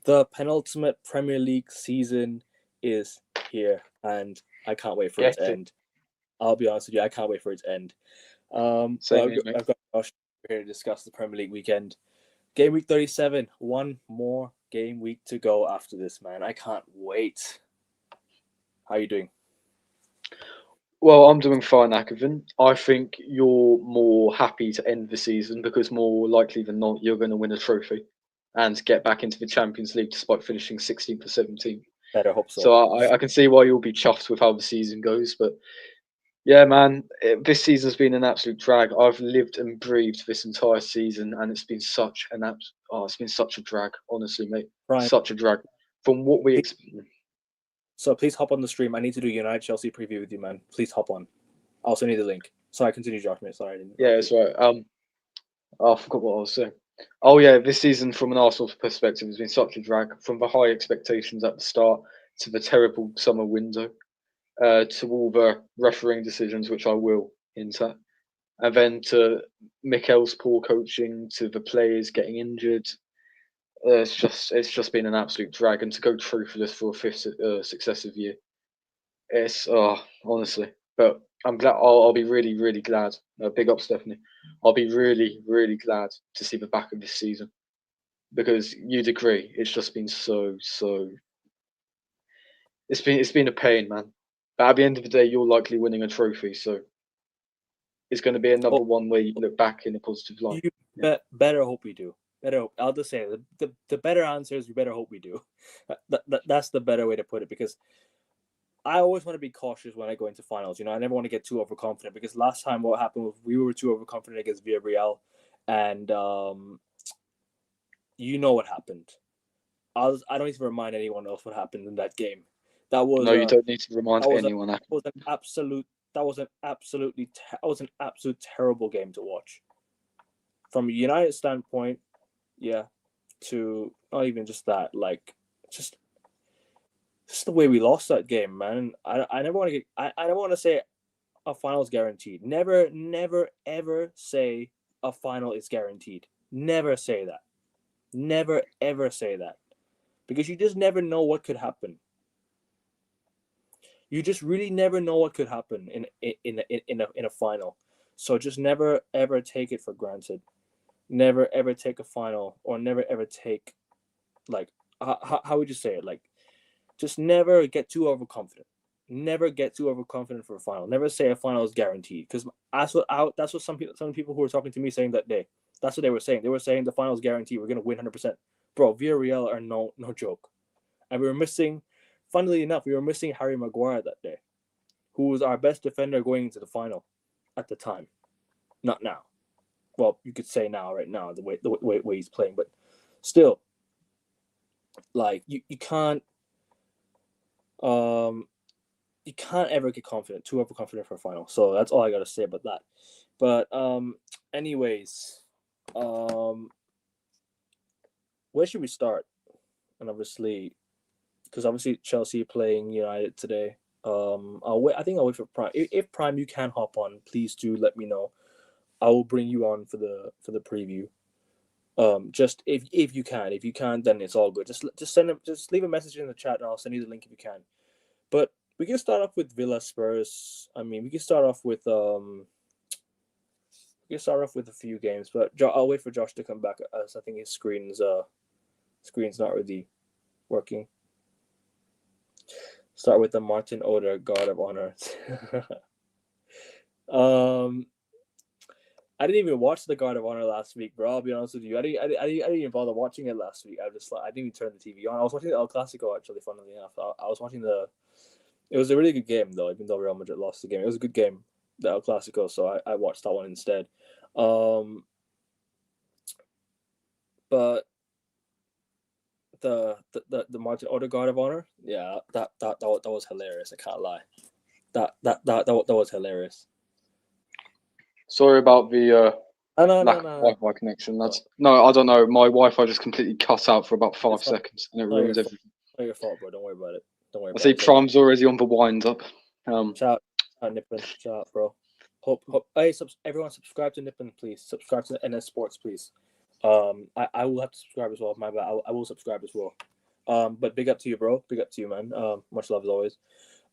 The penultimate Premier League season is here, and I can't wait for it to end. I'll be honest with you, I can't wait for it to end. Same here, mate. I've got Josh here to discuss the Premier League weekend. Game week 37. One more game week to go after this, man. I can't wait. How are you doing? Well, I'm doing fine, Akavin. I think you're more happy to end the season because more likely than not, you're going to win a trophy and get back into the Champions League despite finishing 16th or 17th. Better hope so. So I can see why you'll be chuffed with how the season goes. But yeah, man, this season's been an absolute drag. I've lived and breathed this entire season, and it's been such it's been such a drag, honestly, mate. Prime. Such a drag. From what we So please hop on the stream. I need to do United Chelsea preview with you, man. Please hop on. I'll send you the link. Sorry, continue, Josh, mate. Sorry, I didn't. Yeah, that's right. I forgot what I was saying. Oh yeah, this season from an Arsenal perspective has been such a drag. From the high expectations at the start to the terrible summer window, to all the refereeing decisions, which I will hint at, and then to Mikel's poor coaching, to the players getting injured. It's just been an absolute drag, and to go through for this for a fifth successive year, it's honestly. But I'm glad. I'll be really glad. Big up, Stephanie. I'll be really glad to see the back of this season because you'd agree it's just been so. It's been a pain, man. But at the end of the day, you're likely winning a trophy, so it's going to be another one where you look back in a positive light. You better hope we do. Better hope. I'll just say the better answer is we better hope we do. That's the better way to put it because I always want to be cautious when I go into finals. You know, I never want to get too overconfident because last time what happened was we were too overconfident against Villarreal, and you know what happened. I don't need to remind anyone else what happened in that game. That was no, you don't need to remind anyone. That was an absolute terrible game to watch. From a United standpoint, yeah, to not even just that, like just the way we lost that game, man. I never want to I never want to say a final is guaranteed. Never ever say a final is guaranteed. Never say that. Never ever say that. Because you just never know what could happen. You just really never know what could happen in a final. So just never ever take it for granted. Never ever take a final, or never ever take, like, how would you say it? Like, just never get too overconfident. Never get too overconfident for a final. Never say a final is guaranteed, because that's what some people who were talking to me saying that day. That's what they were saying. They were saying the final is guaranteed. We're gonna win 100%. Bro, Villarreal are no joke, and we were missing. Funnily enough, we were missing Harry Maguire that day, who was our best defender going into the final at the time. Not now. Well, you could say now, right now, the way he's playing, but still, like you can't ever get too overconfident for a final. So that's all I gotta say about that. But anyways, where should we start? And obviously, because Chelsea playing United today. I think I'll wait for Prime. If Prime you can hop on, please do let me know. I will bring you on for the preview. Just if you can. If you can't, then it's all good. Just leave a message in the chat and I'll send you the link if you can. But we can start off with Villa Spurs. I mean, we can start off with a few games, but I'll wait for Josh to come back as I think his screen's not really working. Start with the Martin Odegaard Guard of Honor. I didn't even watch the Guard of Honor last week, bro. I'll be honest with you. I didn't even bother watching it last week. I didn't even turn the TV on. I was watching the El Clasico, actually, funnily enough. I was watching it was a really good game, though, even though Real Madrid lost the game. It was a good game, the El Clasico, so I watched that one instead. But the Martin Odegaard of Honor, yeah, that was hilarious. I can't lie. That was hilarious. Sorry about the lack of No. Wi-Fi connection. I don't know. My Wi-Fi just completely cut out for about 5 seconds, and it ruins everything. Not your fault, bro. Don't worry about it. I see Prime's already on the wind up. Shout out Nippon. Shout out, bro. Hope hey, everyone subscribe to Nippon, please. Subscribe to NS Sports, please. I will have to subscribe as well. My bad. I will subscribe as well. But big up to you, bro. Big up to you, man. Much love as always.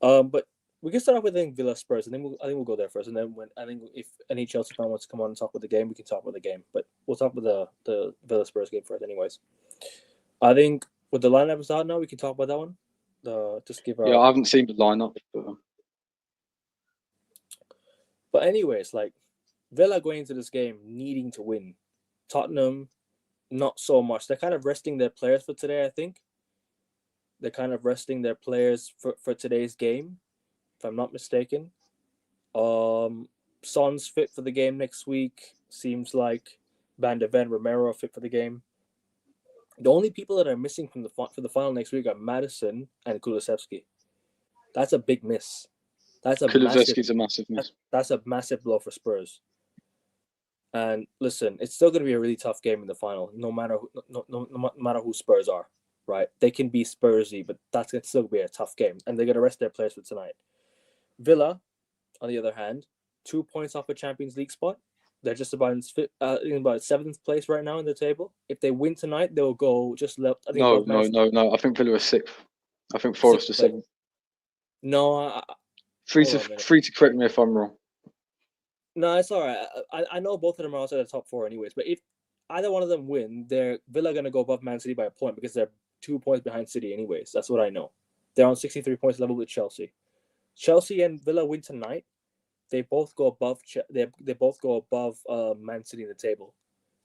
But we can start off with I think Villa Spurs. I think we'll go there first, and then when I think if any Chelsea fan wants to come on and talk about the game, we can talk about the game. But we'll talk about the Villa Spurs game first, anyways. I think with the lineup out now, we can talk about that one. Just give Yeah, our. I haven't seen the lineup, But anyways, like Villa going into this game needing to win. Tottenham, not so much. They're kind of resting their players for today. I think they're kind of resting their players for today's game, if I'm not mistaken. Son's fit for the game next week. Seems like Van de Ven, Romero are fit for the game. The only people that are missing from for the final next week are Madison and Kulusevski. That's a big miss. That's a massive. Kulusevski's a massive miss. That's a massive blow for Spurs. And listen, it's still going to be a really tough game in the final, no matter no matter who Spurs are. Right? They can be Spursy, but that's going to still be a tough game, and they're going to rest their players for tonight. Villa, on the other hand, 2 points off a Champions League spot. They're just about in about seventh place right now in the table. If they win tonight, they'll go just left. I think No, above Man no, City, no, no. I think Villa are sixth. I think sixth Forest are place. seventh. No, hold on a minute. Free to correct me if I'm wrong. No, it's all right. I know both of them are outside the top four, anyways. But if either one of them win, they're Villa gonna go above Man City by a point because they're 2 points behind City, anyways. That's what I know. They're on 63 points level with Chelsea. Chelsea and Villa win tonight. They both go above. They both go above Man City in the table,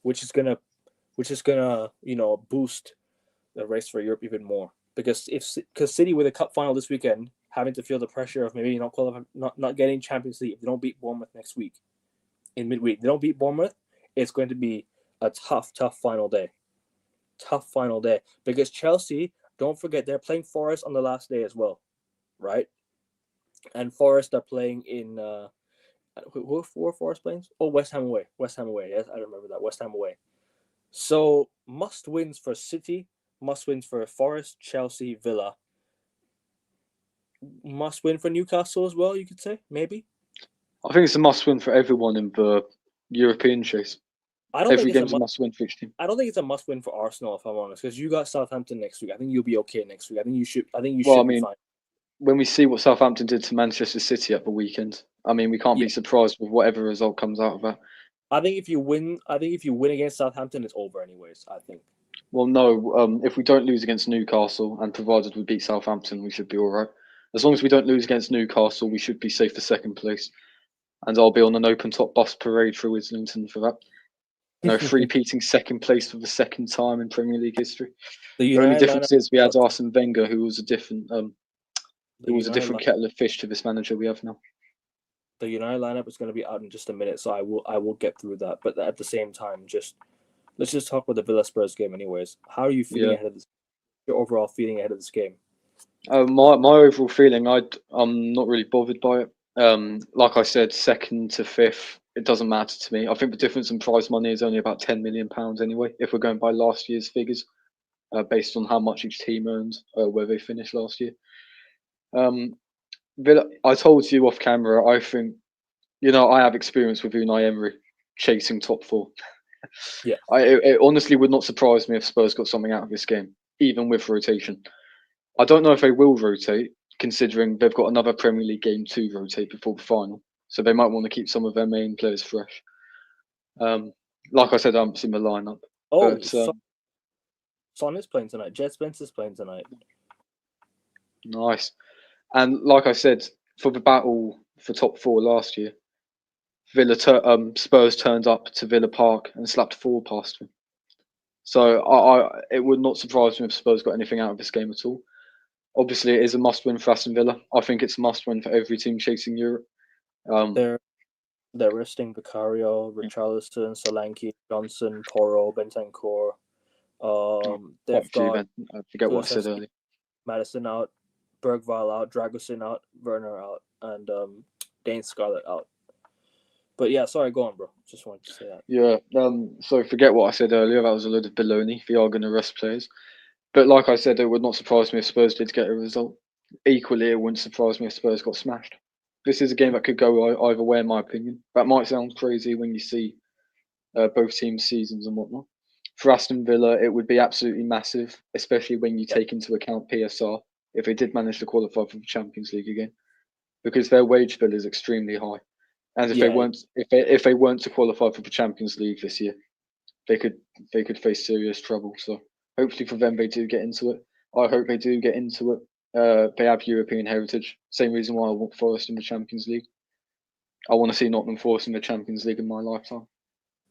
which is gonna boost the race for Europe even more. Because City with a cup final this weekend, having to feel the pressure of maybe not qualifying, not getting Champions League. If they don't beat Bournemouth next week, in midweek, they don't beat Bournemouth, it's going to be a tough final day. Tough final day because Chelsea, don't forget, they're playing Forest on the last day as well, right? And Forest are playing in who are Forest playing? Oh, West Ham away. West Ham away. Yes, I remember that. West Ham away. So must wins for City, must wins for Forest, Chelsea, Villa. Must win for Newcastle as well, you could say, maybe. I think it's a must win for everyone in the European chase. I don't think Every it's game's a must win for each team. I don't think it's a must win for Arsenal, if I'm honest, because you got Southampton next week. I think you'll be okay next week. I think you should. Well, I be mean, fine. when we see what Southampton did to Manchester City at the weekend, I mean, we can't Yeah. be surprised with whatever result comes out of that. I think if you win against Southampton, it's over anyways. I think. Well, no, if we don't lose against Newcastle, and provided we beat Southampton, we should be all right. As long as we don't lose against Newcastle, we should be safe for second place. And I'll be on an open top bus parade through Islington for that. Three-peating second place for the second time in Premier League history. The only United difference lineup. is we had Arsene Wenger, who was a different, The United kettle of fish to this manager we have now. The United lineup is going to be out in just a minute, so I will get through that. But at the same time, let's just talk about the Villa Spurs game, anyways. How are you feeling ahead of this? Your overall feeling ahead of this game? My overall feeling, I'm not really bothered by it. Like I said, second to fifth, it doesn't matter to me. I think the difference in prize money is only about £10 million anyway, if we're going by last year's figures, based on how much each team earned, where they finished last year. Villa, I told you off camera, I think, I have experience with Unai Emery chasing top four. Yeah. It honestly would not surprise me if Spurs got something out of this game, even with rotation. I don't know if they will rotate, considering they've got another Premier League game to rotate before the final. So they might want to keep some of their main players fresh. Like I said, I haven't seen the lineup. Oh, but, Son is playing tonight. Jet Spencer's playing tonight. Nice. And like I said, for the battle for top four last year, Spurs turned up to Villa Park and slapped four past them. So it would not surprise me if Spurs got anything out of this game at all. Obviously, it is a must-win for Aston Villa. I think it's a must-win for every team chasing Europe. They're resting Vicario, Richarlison, Solanke, Johnson, Porro, Bentancur. They've got I forget what I said earlier. Madison out, Bergvall out, Dragusin out, Werner out, and Dane Scarlett out. But yeah, sorry, go on, bro. Just wanted to say that. Yeah. So forget what I said earlier. That was a load of baloney. They are going to rest players. But like I said, it would not surprise me if Spurs did get a result. Equally, it wouldn't surprise me if Spurs got smashed. This is a game that could go either way, in my opinion. That might sound crazy when you see both teams' seasons and whatnot. For Aston Villa, it would be absolutely massive, especially when you take into account PSR, if they did manage to qualify for the Champions League again, because their wage bill is extremely high. And if Yeah, they weren't to qualify for the Champions League this year, they could face serious trouble. So hopefully for them they do get into it. I hope they do get into it. They have European heritage. Same reason why I want Forest in the Champions League. I want to see Nottingham Forest in the Champions League in my lifetime.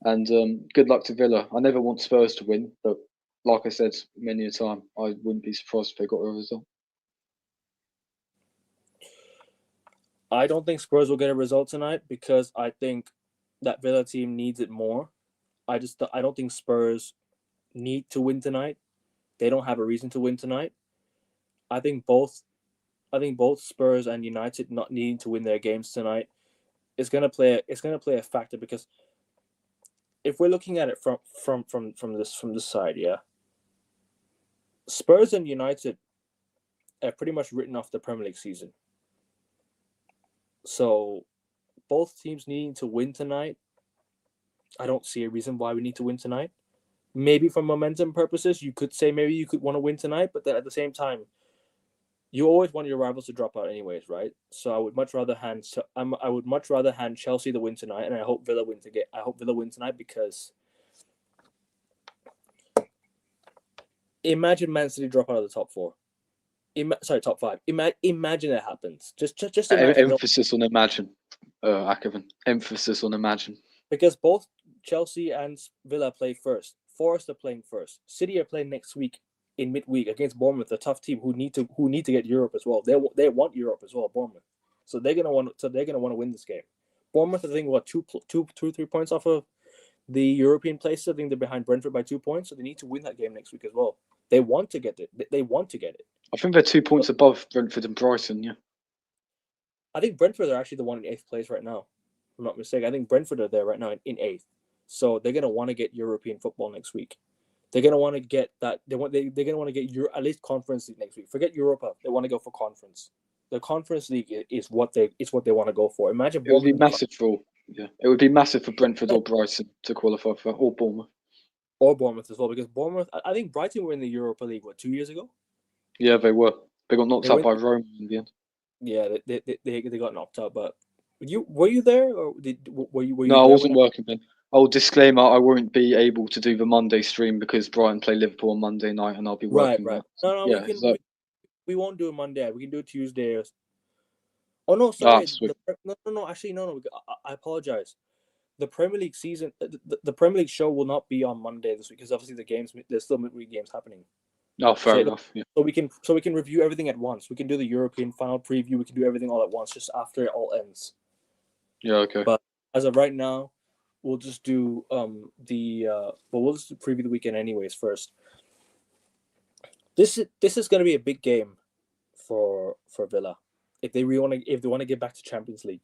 And good luck to Villa. I never want Spurs to win, but like I said many a time, I wouldn't be surprised if they got a result. I don't think Spurs will get a result tonight because I think that Villa team needs it more. I don't think Spurs need to win tonight. They don't have a reason to win tonight. I think both Spurs and United not needing to win their games tonight is gonna play a factor, because if we're looking at it from this side, yeah, Spurs and United have pretty much written off the Premier League season. So both teams needing to win tonight, I don't see a reason why we need to win tonight. Maybe for momentum purposes, you could say maybe you could want to win tonight, but then at the same time, you always want your rivals to drop out anyways, right? So I would much rather hand Chelsea the win tonight, and I hope Villa win tonight, because imagine Man City drop out of the top four. Top five. Imagine it happens. Just imagine. Emphasis on imagine, Akavan. Emphasis on imagine. Because both Chelsea and Villa play first. Forest are playing first. City are playing next week in midweek against Bournemouth, a tough team who need to get Europe as well. They want Europe as well, Bournemouth. So they're gonna want to win this game. Bournemouth, I think, 3 points off of the European places. I think they're behind Brentford by 2 points, so they need to win that game next week as well. They want to get it. They want to get it. I think they're 2 points above Brentford and Brighton. Yeah. I think Brentford are actually the one in 8th place right now. If I'm not mistaken. I think Brentford are there right now in 8th. So they're gonna want to get European football next week. They're gonna want to get that. They're gonna want to get at least Conference League next week. Forget Europa. They want to go for Conference. The Conference League is what they want to go for. Imagine it would be massive for it would be massive for Brentford or Brighton to qualify for, or Bournemouth. Or Bournemouth as well, because Bournemouth, I think Brighton were in the Europa League 2 years ago. Yeah, they were. They got knocked out by Rome in the end. Yeah, they got knocked out. But were you there, or were you? No, I wasn't working then. Oh, disclaimer: I won't be able to do the Monday stream because Brighton play Liverpool on Monday night, and I'll be working. Right. That. No, yeah, we won't do it Monday. We can do it Tuesday. Oh no, sorry. No. Actually, no. I apologize. The Premier League season, the Premier League show will not be on Monday this week, because obviously there's still midweek games happening. Oh, fair enough. Yeah. So we can review everything at once. We can do the European final preview. We can do everything all at once, just after it all ends. Yeah. Okay. But as of right now, we'll just do we'll just preview the weekend anyways first. This is going to be a big game for Villa if they want to get back to Champions League.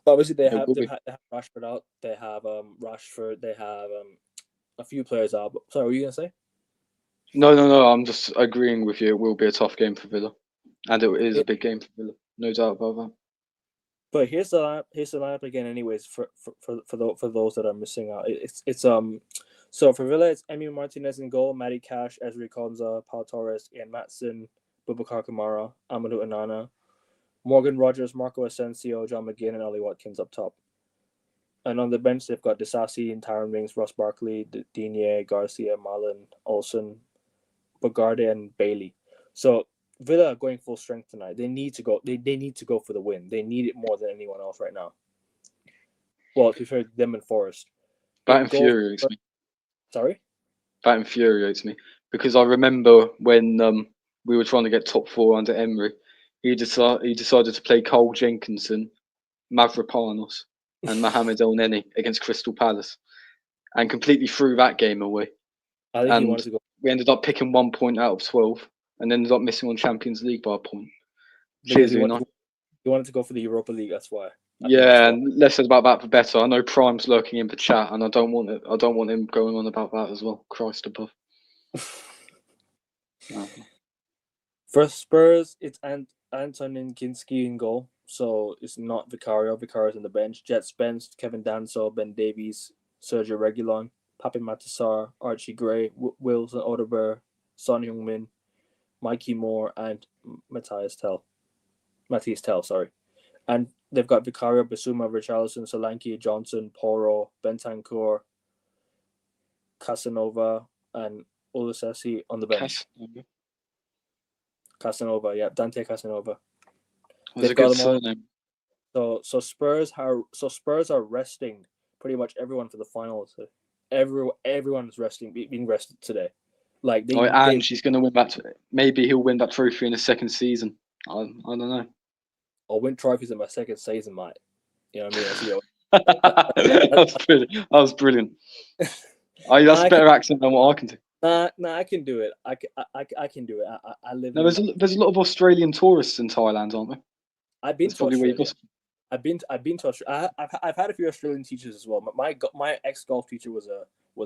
Obviously, they have Rashford out. They have Rashford. They have a few players out. But, sorry, what were you gonna say? No. I'm just agreeing with you. It will be a tough game for Villa, and it is a big game for Villa. No doubt about that. But here's the lineup again. Anyways, for those that are missing out, it's so for Villa, it's Emi Martinez in goal, Matty Cash, Ezri Konza, Pau Torres, Ian Matson, Boubacar Kamara, Amadou Onana, Morgan Rogers, Marco Asensio, John McGinn, and Ollie Watkins up top. And on the bench, they've got Disasi and Tyron Mings, Ross Barkley, Digne, Garcia, Marlon, Olsen, Bogarde, and Bailey. So Villa are going full strength tonight. They need to go. They need to go for the win. They need it more than anyone else right now. Well, to be fair, them and Forest. That infuriates me. Sorry? That infuriates me because I remember when we were trying to get top 4 under Emery, he decided to play Cole Jenkinson, Mavropanos, and Mohamed El Neni against Crystal Palace, and completely threw that game away. I think he wanted to go. We ended up picking 1 point out of 12, and ended up missing on Champions League by a point. Because he wanted to go for the Europa League. That's why. Yeah, and less said about that, the better. I know Prime's lurking in the chat, and I don't want him going on about that as well. Christ above. For Spurs, it's Antonin Kinski in goal, so it's not Vicario. Vicario's on the bench. Jet Spence, Kevin Danso, Ben Davies, Sergio Reguilon. Papi Matasar, Archie Gray, Wilson Odeber, Son Heung-min, Mikey Moore, and Matthias Tell. Sorry. And they've got Vicario, Basuma, Richarlison, Solanke, Johnson, Poro, Bentancur, Casanova, and Ulisesi on the bench. Casanova, yeah, Dante Casanova. That's a good surname. So Spurs are resting pretty much everyone for the final. Everyone is being rested today. Like she's going to win that. Maybe he'll win that trophy in his second season. I don't know. I'll win trophies in my second season, mate. You know what I mean? That was brilliant. That's a better accent than what I can do. Nah, I can do it. I can do it. I live. No, there's a lot of Australian tourists in Thailand, aren't there? I've been to Australia. I've been to Australia. I've had a few Australian teachers as well. My ex golf teacher was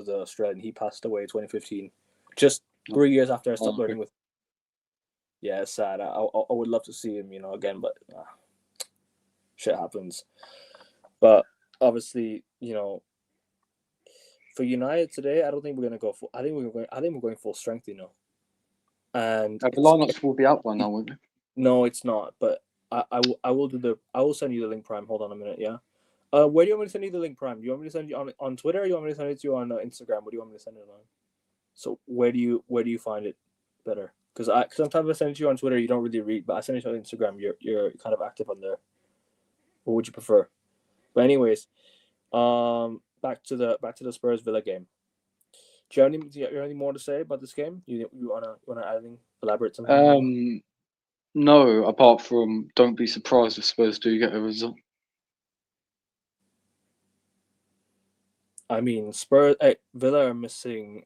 Australian. He passed away in 2015, just 3 years after I stopped learning with. Yeah, it's sad. I would love to see him, again, but shit happens. But obviously, for United today, I don't think we're gonna go full. I think we're going full strength, And the lineups will be out by now, won't they? No, it's not. But I will send you the link, Prime. Hold on a minute, yeah. Where do you want me to send you the link, Prime? Do you want me to send you on Twitter, or do you want me to send it to you on Instagram? What do you want me to send it on? So where do you find it better? Because sometimes I send it to you on Twitter, you don't really read, but I send it to you on Instagram. You're kind of active on there. What would you prefer? But anyways, back to the Spurs Villa game. Do you have anything more to say about this game? You wanna elaborate something? No, apart from don't be surprised if Spurs do get a result. I mean, Villa are missing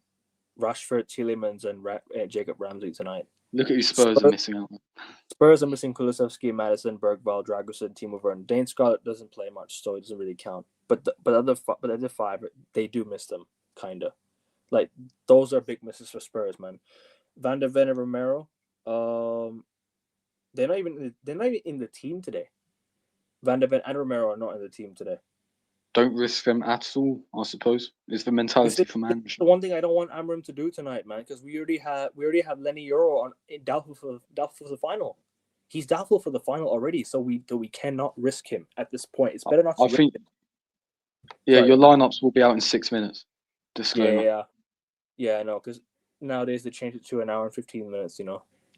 Rashford, Tielemans, and Jacob Ramsey tonight. Look at who Spurs are missing out. Spurs are missing Kulusevski, Madison, Bergvall, Dragusin, Timo Werner. Dane Scarlett doesn't play much, so it doesn't really count. But the other five, they do miss them, kinda. Like those are big misses for Spurs, man. Van der Ven and Romero, they're not even in the team today. Van der Ven and Romero are not in the team today. Don't risk them at all, I suppose. Is the mentality for management. The one thing I don't want Amram to do tonight, man, because we already have Lenny Euro doubtful for the final. He's doubtful for the final already, so we cannot risk him at this point. It's better not to risk him. Yeah, your lineups will be out in 6 minutes. Disclaimer. Yeah, I know, because nowadays they changed it to an hour and 15 minutes.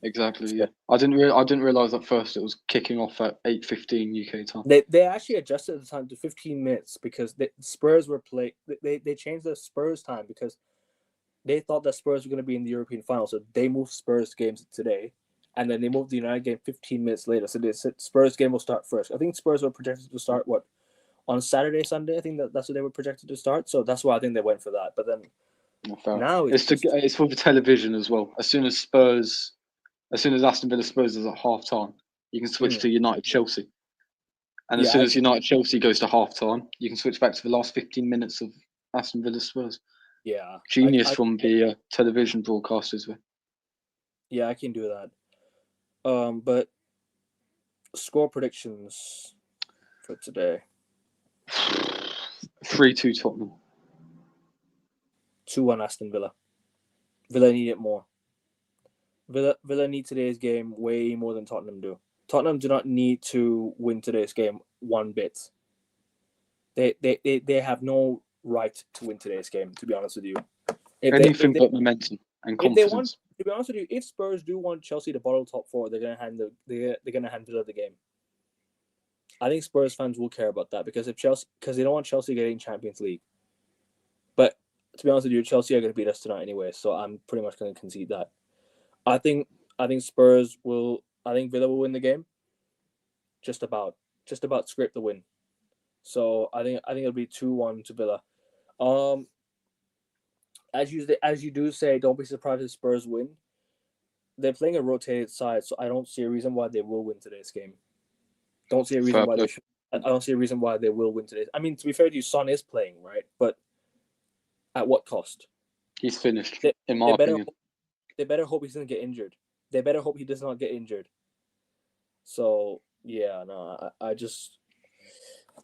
Exactly. Yeah, I didn't realize at first it was kicking off at 8:15 UK time. They actually adjusted the time to 15 minutes because the Spurs were playing. They changed the Spurs time because they thought that Spurs were going to be in the European final, so they moved Spurs games today, and then they moved the United game 15 minutes later. So they said Spurs game will start first. I think Spurs were projected to start on Saturday, Sunday. I think that's what they were projected to start. So that's why I think they went for that. But then now it's for the television as well. As soon as Aston Villa Spurs is at half time, you can switch to United Chelsea. And as soon as United Chelsea goes to half time, you can switch back to the last 15 minutes of Aston Villa Spurs. Yeah. Genius from the television broadcasters. Yeah, I can do that. But score predictions for today. 3-2 Tottenham. 2-1 Aston Villa. Villa need it more. Villa need today's game way more than Tottenham do. Tottenham do not need to win today's game one bit. They have no right to win today's game, to be honest with you. Anything but momentum and confidence. To be honest with you, if Spurs do want Chelsea to bottle top four, they're gonna hand Villa the game. I think Spurs fans will care about that because they don't want Chelsea getting Champions League. But to be honest with you, Chelsea are gonna beat us tonight anyway, so I'm pretty much gonna concede that. I think Villa will win the game. Just about scrape the win. So I think it'll be 2-1 to Villa. As you do say, don't be surprised if Spurs win. They're playing a rotated side, so I don't see a reason why they will win today's game. Don't see a reason why I don't see a reason why they will win today. I mean, to be fair to you, Son is playing, right? But at what cost? He's finished, in my opinion. They better hope he doesn't get injured. They better hope he does not get injured. So, yeah, no,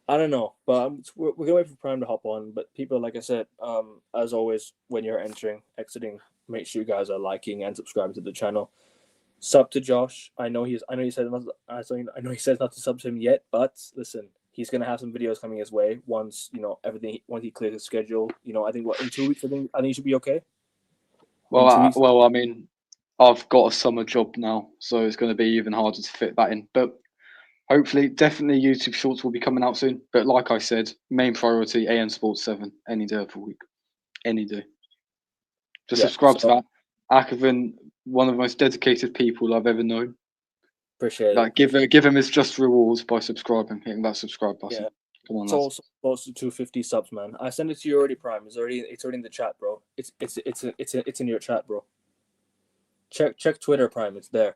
I don't know, but we're gonna wait for Prime to hop on. But people, like I said, as always, when you're entering, exiting, make sure you guys are liking and subscribing to the channel. Sub to Josh. I know he said not. I know he says not to sub to him yet, but listen, he's gonna have some videos coming his way once everything. Once he clears his schedule, I think in 2 weeks. I think he should be okay. In 2 weeks. Well, I mean, I've got a summer job now, so it's going to be even harder to fit that in. But hopefully, definitely YouTube Shorts will be coming out soon. But like I said, main priority AM Sports 7 any day of the week, any day. Just Yeah. subscribe to So that. Akavin, one of the most dedicated people I've ever known. appreciate Like, it. give him his just rewards by subscribing, hitting that subscribe button. Yeah. Come on, It's lads. also close to 250 subs, man. I sent it to you already, Prime. It's already in the chat, bro. It's in your chat, bro. Check Twitter, Prime. It's there.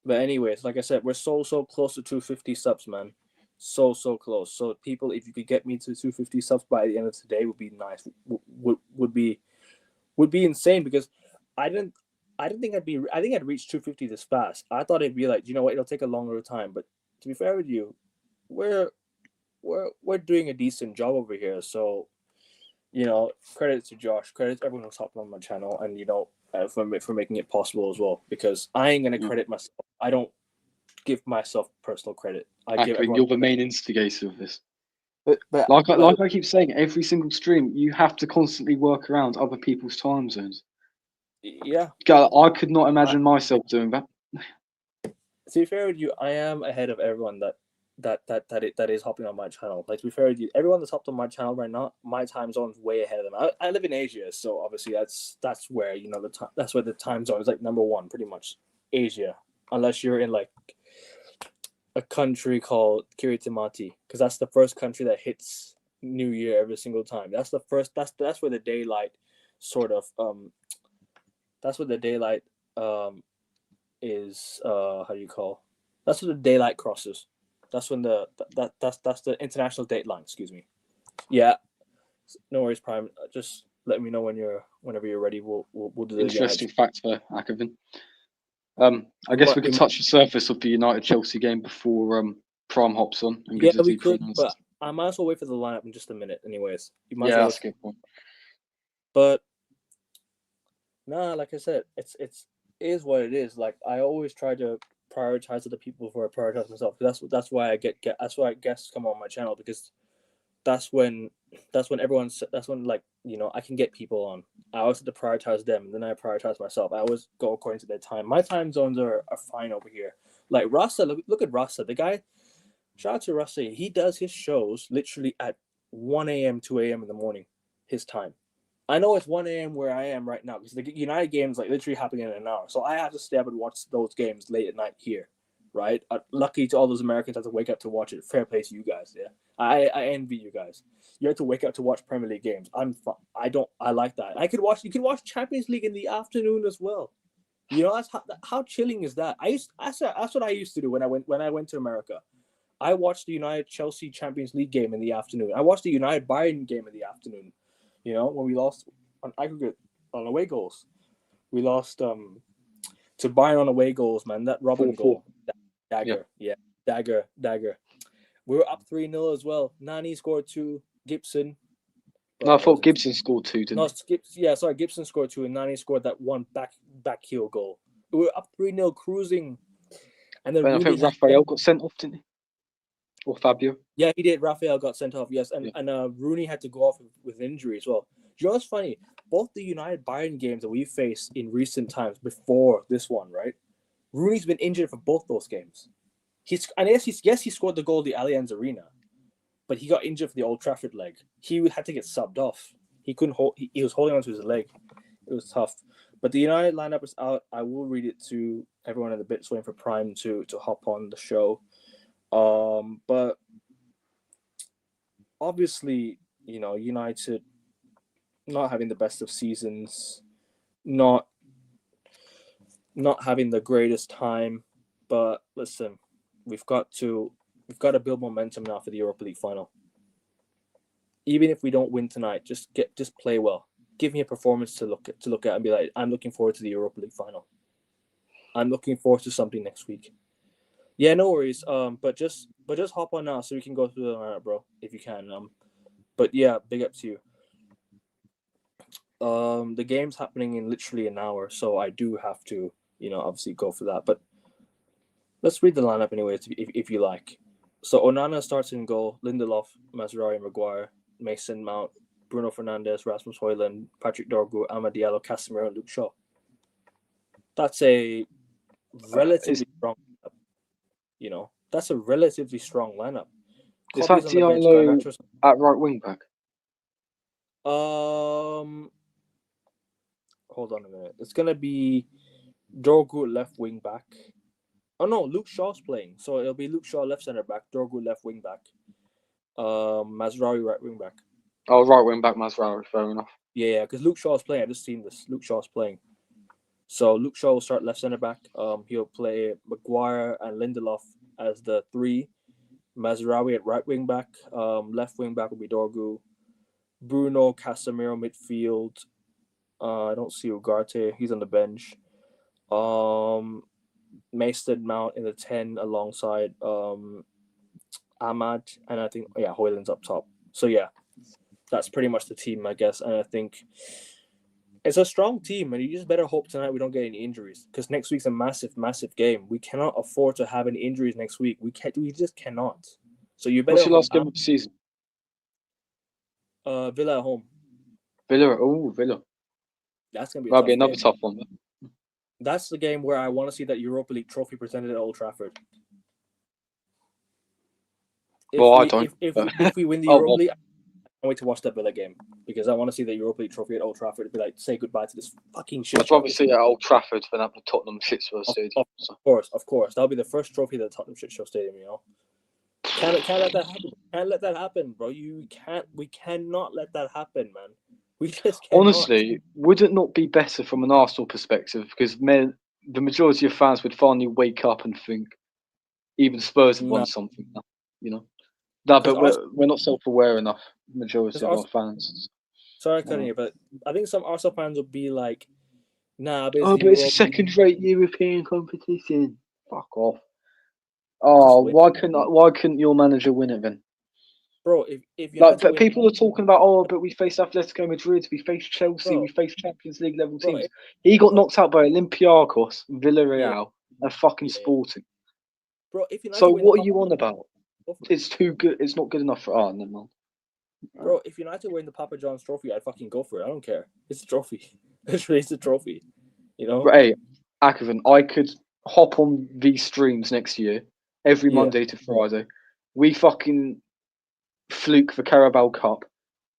But anyways, like I said, we're so close to 250 subs, man. So close. So people, if you could get me to 250 subs by the end of today, would be nice. Would be insane because I didn't think I'd reach 250 this fast. I thought it'd be like, you know what, it'll take a longer time. But to be fair with you, we're doing a decent job over here. So credit to Josh, credit to everyone who's hopped on my channel, and for making it possible as well. Because I ain't gonna credit myself. I don't give myself personal credit. I give Akavin, everyone. you're the main instigator of this. But Like I keep saying, every single stream, you have to constantly work around other people's time zones. yeah, God, I could not imagine myself doing that. to be fair with you, I am ahead of everyone that is hopping on my channel. Like, to be fair with you, everyone that's hopped on my channel right now, my time zone's way ahead of them. I live in Asia, so obviously that's where that's where the time zone is like number one, pretty much Asia, unless you're in like a country called Kiritimati, because that's the first country that hits New Year every single time. That's the first. That's where the daylight sort of That's where the daylight is how do you call? That's when the daylight crosses. That's when that's the international date line. Excuse me. Yeah, no worries, Prime. Just let me know whenever you're ready. We'll do the Interesting United. fact for Akavin. I guess we could touch the surface of the United Chelsea game before Prime hops on and Yeah, gives a we deeper could, analysis. but I might as well wait for the lineup in just a minute. Anyways, you might as Yeah, well. that's a good point. But nah, like I said, it is what it is. Like, I always try to prioritize other people before I prioritize myself. That's why I get that's why guests come on my channel, because that's when like I can get people on. I always have to prioritize them, and then I prioritize myself. I always go according to their time. My time zones are fine over here. Like Rasta, look at Rasta, the guy. Shout out to Rasta. He does his shows literally at 1 a.m., 2 a.m. in the morning, his time. I know it's 1 a.m. where I am right now because the United game's like literally happening in an hour. So I have to stay up and watch those games late at night here, right? Lucky to all those Americans that have to wake up to watch it. Fair play to you guys, yeah. I envy you guys. You have to wake up to watch Premier League games. I like that. You can watch Champions League in the afternoon as well. That's how chilling is that? That's what I used to do when I went to America. I watched the United Chelsea Champions League game in the afternoon. I watched the United Bayern game in the afternoon. When we lost on aggregate on away goals, we lost to Bayern on away goals. Man, that Robin 4-4. goal, dagger, yeah, dagger. We were up 3-0 as well. Nani scored 2. Gibson. No, I thought Gibson scored 2, didn't Sorry, Gibson scored 2, and Nani scored that one back heel goal. We were up 3-0, cruising, and then he? I Rooney think had. Raphael got sent off, didn't he? Or Fabio? Yeah, he did. Raphael got sent off, yes, Yeah. and Rooney had to go off with injury as well. You know what's funny? Both the United Bayern games that we faced in recent times before this one, right? Rooney's been injured for both those games. He scored the goal at the Allianz Arena, but he got injured for the Old Trafford leg. He had to get subbed off. He couldn't hold. He was holding onto his leg. It was tough. But the United lineup is out. I will read it to everyone in the bit, waiting for Prime to hop on the show. But obviously, United not having the best of seasons, not having the greatest time. But listen, we've got to build momentum now for the Europa League final. Even if we don't win tonight, just play well. Give me a performance to look at and be like, I'm looking forward to the Europa League final. I'm looking forward to something next week. Yeah, no worries. But just hop on now so we can go through the lineup, bro, if you can. But yeah, big up to you. The game's happening in literally an hour, so I do have to, obviously go for that. But let's read the lineup anyway, if you like. So Onana starts in goal. Lindelof, Mazraoui, Maguire, Mason Mount, Bruno Fernandes, Rasmus Højlund, Patrick Dorgu, Amad Diallo, Casemiro, and Luke Shaw. That's a Is relatively strong lineup. That's a relatively strong lineup. is that Kobe's on the bench. Diallo Garnacho's. at right wing back? Um, hold on a minute. It's gonna be Dorgu left wing back. Oh no, Luke Shaw's playing, so it'll be Luke Shaw left center back, Dorgu left wing back, Mazraoui right wing back. Oh, right wing back, Masraoui. Fair enough. Yeah, because Luke Shaw's playing. I just seen this. Luke Shaw's playing. So Luke Shaw will start left center back. He'll play Maguire and Lindelof as the three. Mazraoui at right wing back. Left wing back will be Dorgu. Bruno Casemiro midfield. I don't see Ugarte. He's on the bench. Mason Mount in the 10 alongside Ahmad, and I think Højlund's up top. So yeah, that's pretty much the team, I guess. And I think it's a strong team, and you just better hope tonight we don't get any injuries because next week's a massive, massive game. We cannot afford to have any injuries next week. We can't. We just cannot. So you What's better your last game of the season? Villa at home. Villa. Oh, Villa. That's gonna be a That'll be tough another game. tough one. That's the game where I want to see that Europa League trophy presented at Old Trafford. Well, I We don't. if we win the Oh, Europa well, League, I can't wait to watch that Villa game because I want to see the Europa League trophy at Old Trafford. Be like, say goodbye to this fucking shit I'd show. rather see it at Old Trafford than at the Tottenham Shitsville Stadium. So. Of course, that'll be the first trophy at the Tottenham shit show stadium. Can't let that happen. Can't let that happen, bro. We cannot let that happen, man. We just cannot. Honestly, would it not be better from an Arsenal perspective? Because the majority of fans would finally wake up and think, even Spurs have won No, something now. You know, no, because but we're not self-aware enough. Majority of our Arsenal. fans. Sorry, cutting you, but I think some Arsenal fans will be like, "Nah, but it's Oh, the but it's a Europa. second-rate European competition. Fuck off. Just Oh, win, why couldn't your manager win it then? bro. If Like United win, people are talking about, oh, but we faced Atletico Madrid, we faced Chelsea, we bro, faced Champions League level bro, teams. He got bro, knocked out by Olympiacos, yeah, Villarreal, and fucking yeah, Sporting. bro. If United So win the what are Papa you on John, about? go for it, It's too good. It's not good enough for. Oh, never mind. bro. If United win the Papa John's trophy, I'd fucking go for it. I don't care. It's a trophy. Literally, it's a trophy. You know? But hey, Akavan, I could hop on these streams next year, every Yeah. Monday to Friday. We fucking fluke the Carabao Cup,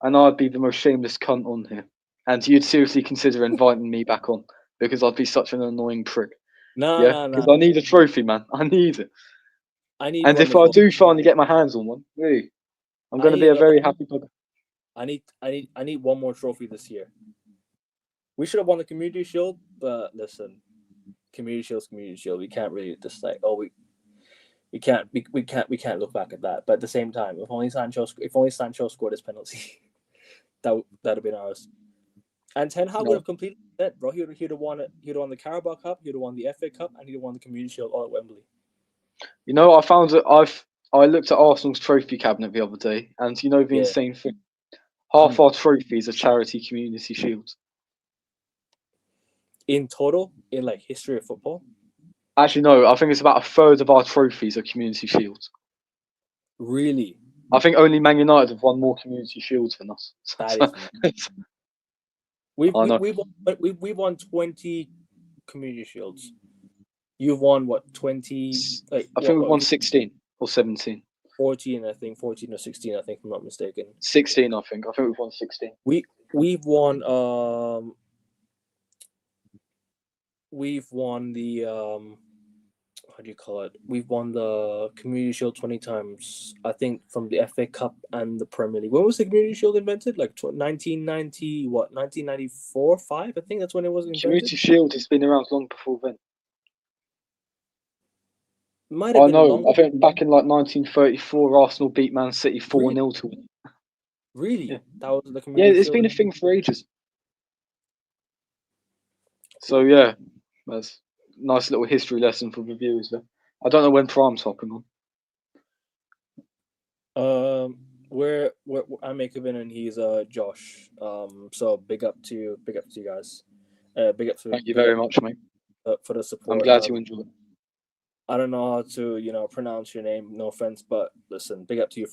and I'd be the most shameless cunt on here. And you'd seriously consider inviting me back on because I'd be such an annoying prick. Nah, Yeah, nah, because nah. I need a trophy, man. I need it. I need And one if as I well. do finally get my hands on one, really, I'm I going to be need a very happy bugger. I need one more trophy this year. We should have won the Community Shield, but listen, Community Shield's Community Shield. We can't really just like we can't look back at that. But at the same time, if only Sancho scored his penalty, that'd have been ours. And Ten Hag would No. have completed that, bro. He'd have won it. He'd have won the Carabao Cup. He'd have won the FA Cup, and he'd have won the Community Shield all at Wembley. You know, I found that I looked at Arsenal's trophy cabinet the other day, and you know the Yeah. insane thing. Half our trophies are charity community shields. In total, in like history of football. Actually, no, I think it's about a third of our trophies are community shields. Really? I think only Man United have won more community shields than us. That is. I know. We've won 20 community shields. You've won what 20? Like I think we've won what 16 or 17. 14? I think 14 or 16. I think if I'm not mistaken. 16, I think. I think we've won 16. We've won we've won the how do you call it? We've won the Community Shield 20 times. I think from the FA Cup and the Premier League. When was the Community Shield invented? Like 1990 what? 1994, 5? I think that's when it was invented. Community Shield has been around long before then. Might have I been know. longer. I think back in like 1934, Arsenal beat Man City 4-0 to win. Really? Yeah. That was the Yeah, Community it's Shield. been a thing for ages. So yeah, that's a nice little history lesson for the viewers there. I don't know when Prime's hopping on. We're I'm Akevin and he's Josh. So big up to you guys. Big up Thank you big up very much, mate. for the I'm support. glad you enjoyed it. I don't know how to pronounce your name. No offense, but listen, big up to you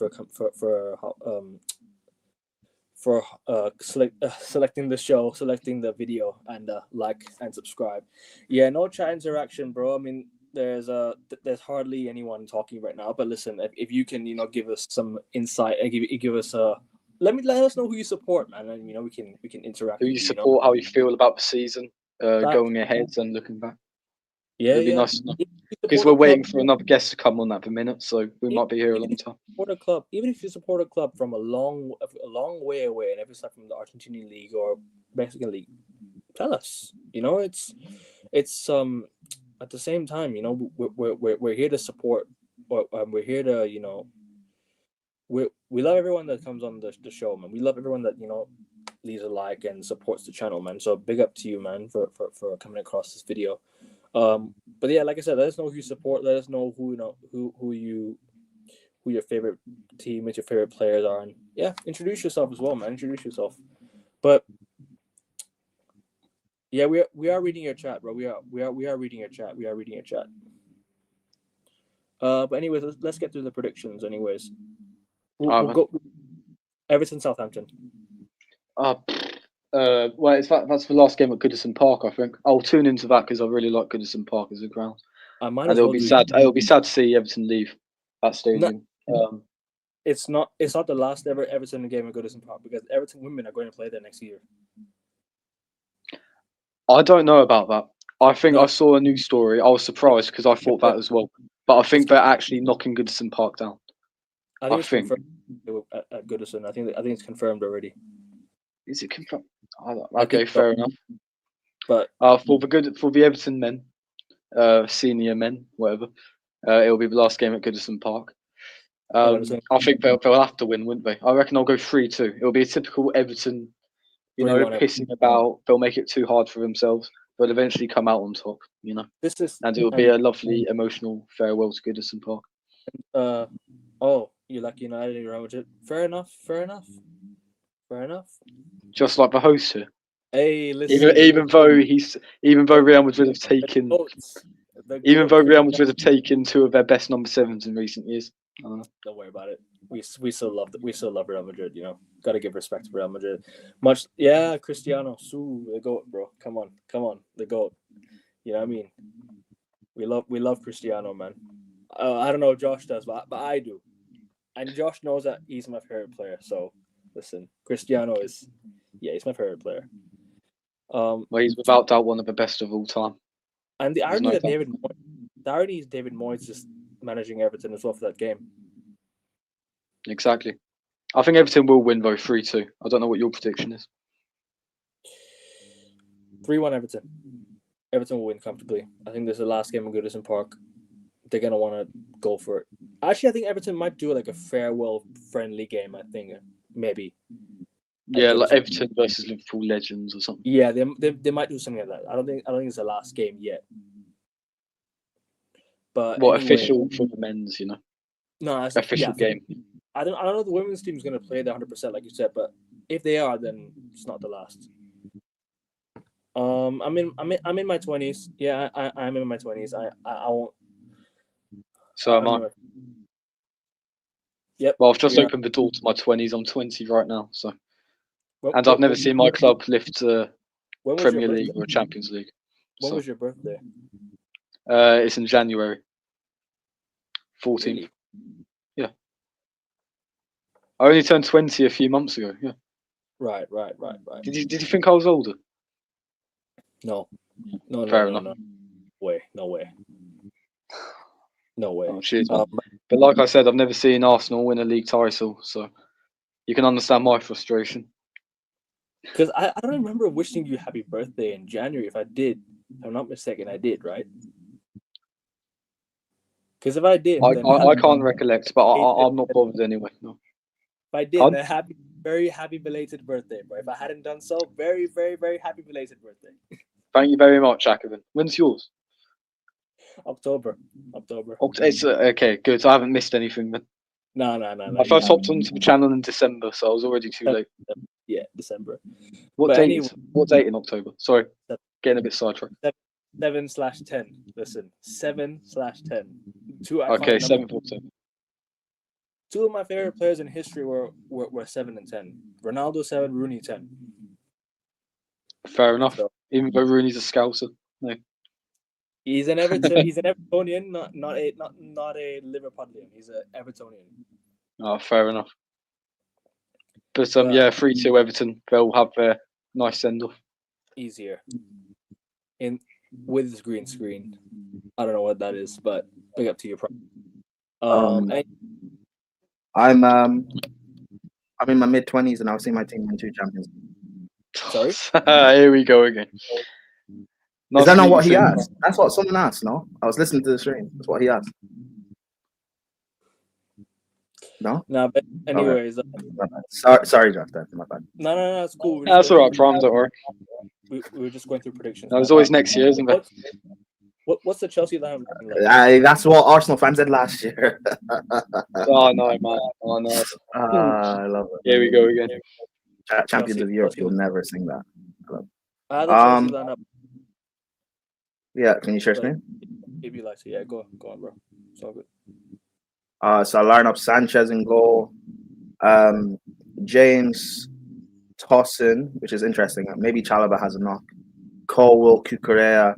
selecting the show, selecting the video, and like and subscribe. Yeah, no chat interaction, bro. I mean, there's hardly anyone talking right now. But listen, if you can give us some insight and give us let us know who you support, man, and we can interact Who with you you. support, how you feel about the season, Fact. going ahead and looking back. Yeah, It'd be yeah. nice to know. If you Because support we're a club, waiting for another guest to come on at the minute, so we might be here a even long if you time. support a club, even if you support a club from a long way away, and if it's like from the Argentinian league or Mexican league, tell us. It's at the same time, we're here to support, or we're here to we love everyone that comes on the show, man. We love everyone that leaves a like and supports the channel, man. So big up to you, man, for coming across this video. But yeah, like I said, let us know who you support. Let us know who your favorite teammates, your favorite players are, and yeah, introduce yourself as well, man. Introduce yourself. But yeah, we are reading your chat, bro. We are reading your chat. We are reading your chat. But anyways, let's get through the predictions. Anyways, we'll go Everton, Southampton. Well, that's the last game at Goodison Park, I think. I'll tune into that because I really like Goodison Park as a ground. And it'll be sad. It'll be sad to see Everton leave that stadium. It's not the last ever Everton game at Goodison Park because Everton women are going to play there next year. I don't know about that. I think I saw a news story. I was surprised because I thought that as well. But I think they're actually knocking Goodison Park down. I think it's confirmed at Goodison. I think it's confirmed already. Is it confirmed? Okay, fair enough. But for the Everton men, senior men, whatever, it'll be the last game at Goodison Park. I think they'll have to win, wouldn't they? I reckon I'll go 3-2. It'll be a typical Everton, pissing about. They'll make it too hard for themselves. They'll eventually come out on top, and it'll be a lovely, emotional farewell to Goodison Park. You like United and Real Madrid? Fair enough. Just like the host here. Hey, listen. Even though Real Madrid have taken, Real Madrid have taken two of their best number 7s in recent years. Don't worry about it. We still love Real Madrid. Got to give respect to Real Madrid. Cristiano, the goat, bro. Come on, the goat. You know what I mean? We love Cristiano, man. I don't know if Josh does, but I do, and Josh knows that he's my favorite player. So listen, Cristiano he's my favorite player. Well, he's without doubt one of the best of all time. And the irony is David Moyes just managing Everton as well for that game. Exactly. I think Everton will win though 3-2. I don't know what your prediction is. 3-1 Everton. Everton will win comfortably. I think this is the last game of Goodison Park. They're gonna want to go for it. Actually, I think Everton might do like a farewell friendly game. I think maybe. Yeah, like Everton versus Liverpool legends or something. Yeah, they might do something like that. I don't think it's the last game yet. But official for the men's, No, official game. I don't know if the women's team is going to play there 100%, like you said, but if they are, then it's not the last. I'm in my 20s. Yeah, I'm in my 20s. I won't. So am I. Yep. Well, I've just opened the door to my 20s. I'm 20 right now, so. And I've never seen my club lift a Premier League or a Champions League. When was your birthday? It's in January 14th. Really? Yeah. I only turned 20 a few months ago. Yeah. Right. Did you think I was older? No. Fair enough. No way. Oh, cheers, man. But like I said, I've never seen Arsenal win a league title, so you can understand my frustration. Because I don't remember wishing you happy birthday in January. If I did, if I'm not mistaken, I did, right? Because if I did, then I can't recollect, but I'm not bothered anyway. No. If I did, then very happy belated birthday, bro. If I hadn't done so, very, very, very happy belated birthday. Thank you very much, Akevin. When's yours? October. It's okay, good. So I haven't missed anything then. No. I first hopped onto the channel in December, so I was already too late. Yeah, December. What But date? anyway, What date in October? Sorry, Sep- getting a bit sidetracked. 7/10. Listen, 7/10. Two Okay, iconic numbers. 7th October. Two of my favorite players in history were 7 and 10. Ronaldo 7, Rooney 10. Fair enough. So Even though Rooney's a scouser. No. he's an Evertonian, not a Liverpudlian. He's an Evertonian. Oh, fair enough. But But yeah, 3-2 Everton. They'll have their nice send off. easier. With his green screen. I don't know what that is, but big up to you. I'm in my mid-20s and I've seen my team win 2 Champions. Sorry? Here we go again. Is that not what he asked? That's what someone asked, no? I was listening to the stream. That's what he asked. No? No, but anyways. Okay. Sorry, Josh. That's my bad. No, it's cool. That's all right, Prime, don't worry. We were just going through predictions. There's always next year, isn't there? What's the Chelsea lineup? That's what Arsenal fans did last year. Oh, no, man. Oh, no. I love it. Here we go again. Champions of Europe, you'll never sing that. I had the Chelsea lineup. Yeah, can you share screen? If you like to, yeah, go on, bro. It's all good. So I line up Sanchez in goal, James Tossin, which is interesting. Maybe Chalobah has a knock. Colwill, Cucurella,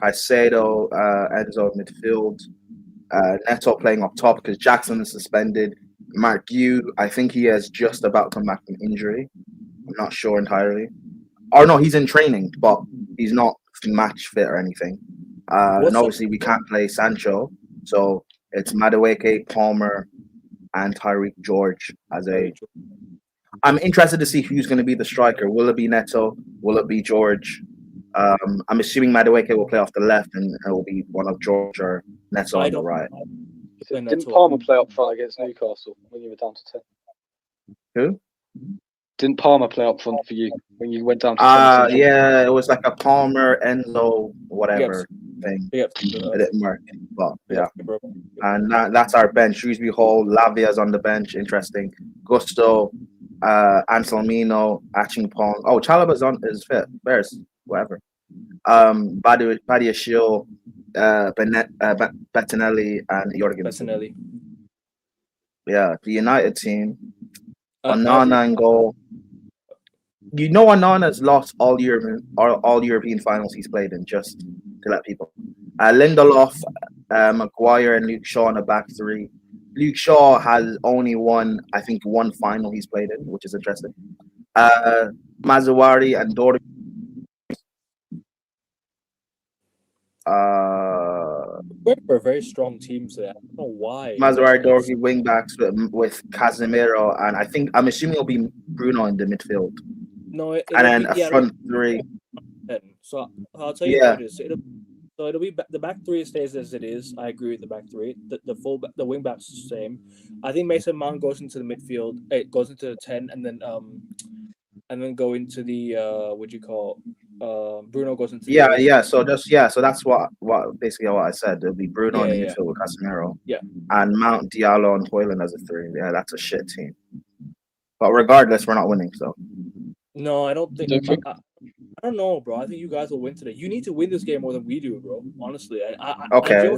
Caicedo, Enzo midfield. Neto playing up top because Jackson is suspended. Mark Yu, I think he has just about come back from injury. I'm not sure entirely. Or no, he's in training, but he's not match fit or anything. And obviously we can't play Sancho, so it's Madueke, Palmer, and Tyreek George as a. I'm interested to see who's going to be the striker. Will it be Neto? Will it be George? I'm assuming Madueke will play off the left, and it will be one of George or Neto on the right. Didn't Palmer play up front against Newcastle when you were down to 10? Who? Didn't Palmer play up front for you when you went down to 10? Yeah, it was like a Palmer, Enzo, whatever thing. It didn't work, but yeah. And that's our bench. Shrewsbury Hall, Lavia's on the bench. Interesting. Gusto, Anselmino, Achingpong. Oh, Chalobah's on is fit. Bears, whatever. Badia Shield, Bettinelli, and Jorgensen. Bettinelli. Yeah, the United team. Onana and goal. You know, Onana's lost all European finals he's played in, just to let people. Lindelof, Maguire, and Luke Shaw in the back three. Luke Shaw has only one final he's played in, which is interesting. Mazzuari and Dory. We're a very strong team today. I don't know why. Mazzuari, Doherty, wing backs with Casemiro, and I'm assuming it'll be Bruno in the midfield. No, and then a front three. So I'll tell you what it is. It'll be the back three stays as it is. I agree with the back three. The wing backs the same. I think Mason Mount goes into the midfield. It goes into the 10, and then go into the Bruno goes into So that's what basically what I said. It'll be Bruno in the midfield with Casemiro. Yeah. And Mount, Diallo, and Hoyland as a three. Yeah, that's a shit team. But regardless, we're not winning. So. No, I don't think. I don't know, bro. I think you guys will win today. You need to win this game more than we do, bro. Honestly, okay.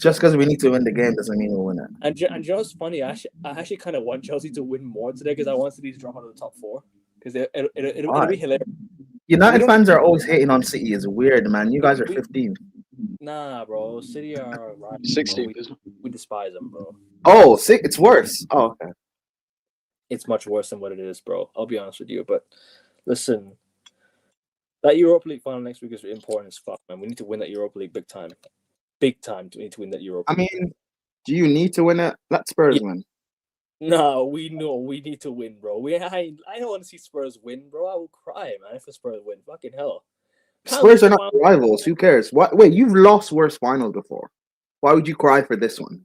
Just because we need to win the game doesn't mean we'll win it. And you know what's funny? I actually kind of want Chelsea to win more today because I want City to drop out of the top 4 because it'll be hilarious. United fans are always hating on City. It's weird, man. You guys are 15. Nah, bro. City are right. 16. We despise them, bro. Oh, it's worse. Oh, okay. It's much worse than what it is, bro. I'll be honest with you. But listen, that Europa League final next week is important as fuck, man. We need to win that Europa League big time. Big time to need to win that Europa League. I mean, do you need to win it? Let Spurs win. No, we know we need to win, bro. I don't want to see Spurs win, bro. I will cry, man, if the Spurs win. Fucking hell. Spurs are not rivals. Who cares? Wait, you've lost worse finals before. Why would you cry for this one?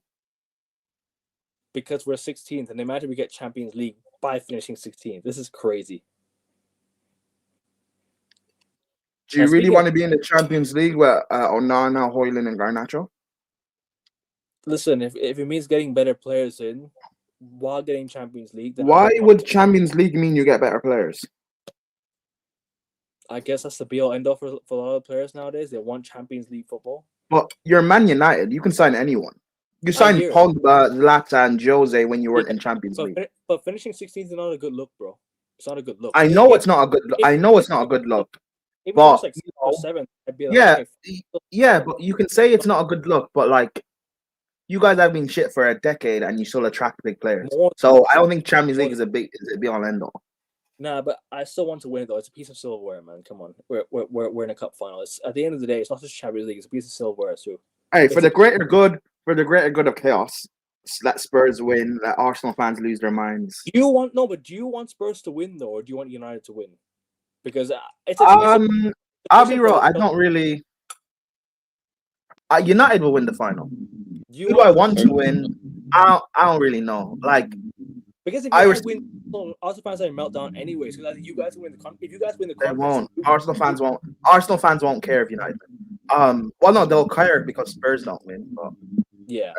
Because we're 16th, and imagine we get Champions League by finishing 16th. This is crazy. Do you And really speaking want of, to be in the Champions League with Onana, Hoyland, and Garnacho? listen, if it means getting better players in while getting Champions League, then Why would Champions League mean you get better players? I guess that's the be all end all for a lot of players nowadays. They want Champions League football. But you're Man United. You can sign anyone. You I signed hear it. Pogba, Zlatan, Jose when you weren't Yeah, in Champions League. But finishing 16th is not a good look, bro. It's not a good look. I know it's not a good. If- I know it's if- not a good look. Even But if it's like 6th or 7th, I'd be like, yeah, okay, yeah. But you can say it's not a good look. But like, you guys have been shit for a decade, and you still attract big players. More- So I don't think Champions League is a be all end all. Nah, but I still want to win it though. It's a piece of silverware, man. Come on, we're in a cup final. It's at the end of the day, it's not just Champions League. It's a piece of silverware too. Hey, for the greater good of chaos, let Spurs win. Let Arsenal fans lose their minds. Do you want Spurs to win though, or do you want United to win? Because I'll be real. I don't really. United will win the final. Who do I want to win? I don't really know. Like, because if United win, Arsenal fans are meltdown anyways. Because you guys win the if you guys win the they conference, won't. Arsenal fans won't. Arsenal fans won't care if United win. Well, no, they'll care because Spurs don't win. But yeah,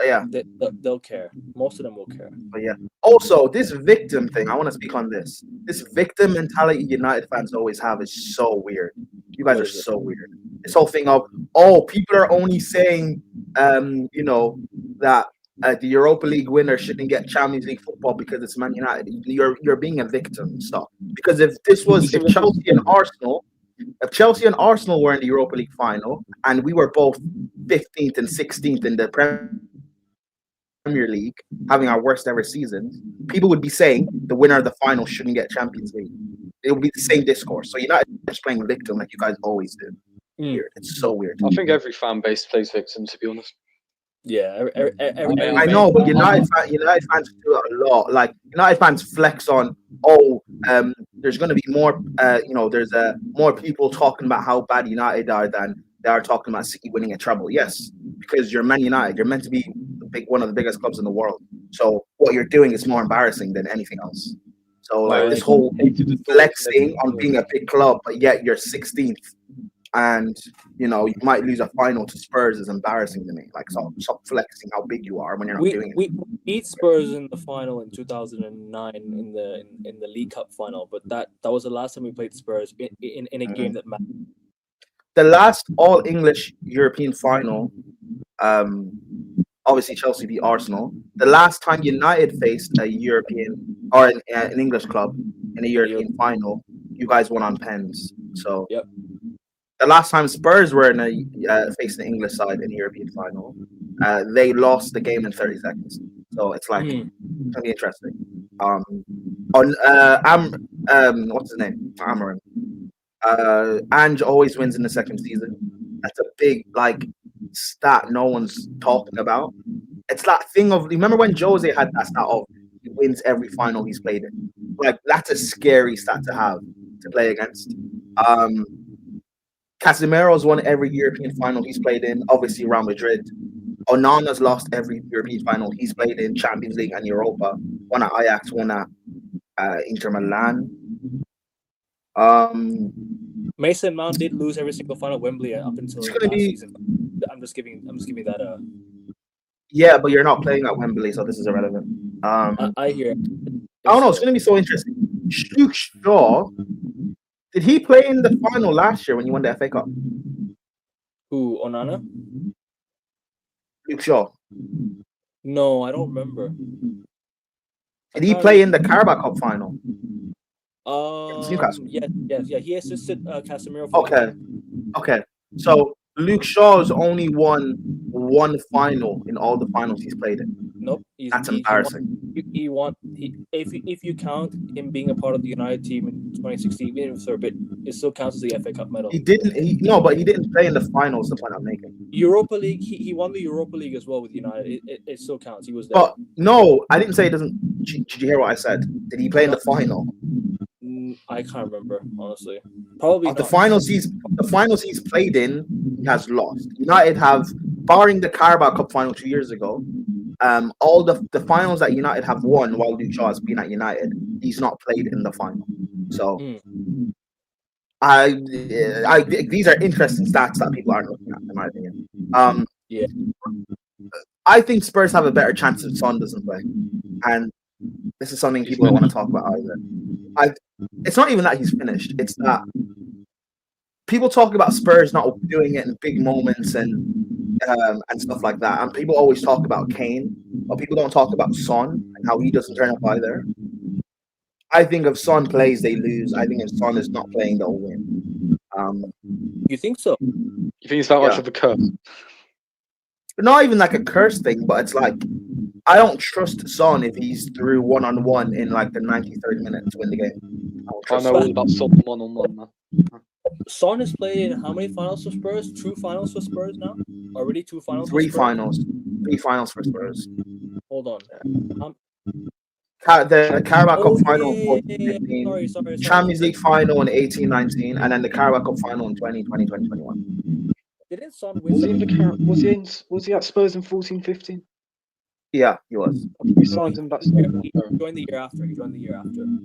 they'll care. Most of them will care. But yeah. Also, this victim thing. I want to speak on this. This victim mentality United fans always have is so weird. You guys are so weird. This whole thing of people are only saying, that the Europa League winner shouldn't get Champions League football because it's Man United. You're being a victim. Stop. Because if Chelsea and Arsenal were in the Europa League final and we were both 15th and 16th in the Premier League, having our worst ever season, people would be saying the winner of the final shouldn't get Champions League. It would be the same discourse. So United is playing victim like you guys always do. Weird. It's so weird. I think every fan base plays victim, to be honest. Yeah, I know, but United fans do it a lot. Like United fans flex on, there's going to be more, there's more people talking about how bad United are than they are talking about City winning a treble. Yes, because you're Man United. You're meant to be one of the biggest clubs in the world. So what you're doing is more embarrassing than anything else. So like this whole flexing on being a big club, but yet you're 16th. And you might lose a final to Spurs is embarrassing to me. Like, stop flexing how big you are when you're not doing it. We beat Spurs in the final in 2009 in the League Cup final, but that was the last time we played Spurs in a game that mattered. The last all English European final, obviously Chelsea beat Arsenal. The last time United faced a European or an English club in a European final, you guys won on pens. So yep. The last time Spurs were facing the English side in the European final, they lost the game in 30 seconds. So it's like it's gonna be interesting. What's his name? Amarin. Ange always wins in the second season. That's a big stat no one's talking about. It's that thing of, remember when Jose had that stat of he wins every final he's played in? Like, that's a scary stat to have to play against. Casemiro's won every European final he's played in, obviously Real Madrid. Onana's lost every European final he's played in, Champions League and Europa. One at Ajax, one at Inter Milan. Mason Mount did lose every single final at Wembley up until last season. I'm just giving that Yeah, but you're not playing at Wembley, so this is irrelevant. I hear it. I don't know, it's gonna be so interesting. Luke Shaw, did he play in the final last year when you won the FA Cup? Who, Onana? Luke Shaw. No, I don't remember. Did he play in the Carabao Cup final? Newcastle. Yeah. He assisted Casemiro. Okay. So Luke Shaw's only won one final in all the finals he's played in. Nope. That's embarrassing. If you count him being a part of the United team in 2016, even if for a bit, it still counts as the FA Cup medal. He didn't play in the finals. The point I'm making. Europa League. He won the Europa League as well with United. It still counts. He was there. But no, I didn't say it doesn't. Did you hear what I said? Did he play in the final? I can't remember, honestly. Probably the finals he's played in, he has lost. United have, barring the Carabao Cup final 2 years ago, all the finals that United have won while Luke Shaw has been at United, he's not played in the final. So These are interesting stats that people aren't looking at, in my opinion. Yeah. I think Spurs have a better chance if Son doesn't play, and this is something people don't want to talk about either. It's not even that he's finished; it's that people talk about Spurs not doing it in big moments and stuff like that, and people always talk about Kane, but people don't talk about Son and how he doesn't turn up either. I think if Son plays, they lose. I think if Son is not playing, they'll win. You think so? You think it's that much Yeah. of a curse? Not even like a curse thing, but it's like I don't trust Son if he's through 1-on-1 in like the 93rd minute to win the game. I know all about Son 1-on-1, man. Son has played in how many finals for Spurs? 2 finals for Spurs now? Already 2 finals for 3 Spurs? finals. 3 finals for Spurs. Hold on. The Carabao Cup final yeah, in 2015, sorry. Champions League final in 18-19, and then the Carabao Cup final in 2020-2021. Didn't Son win? Was he at Spurs in 14-15? Yeah, he was. We signed him back. He joined the year after.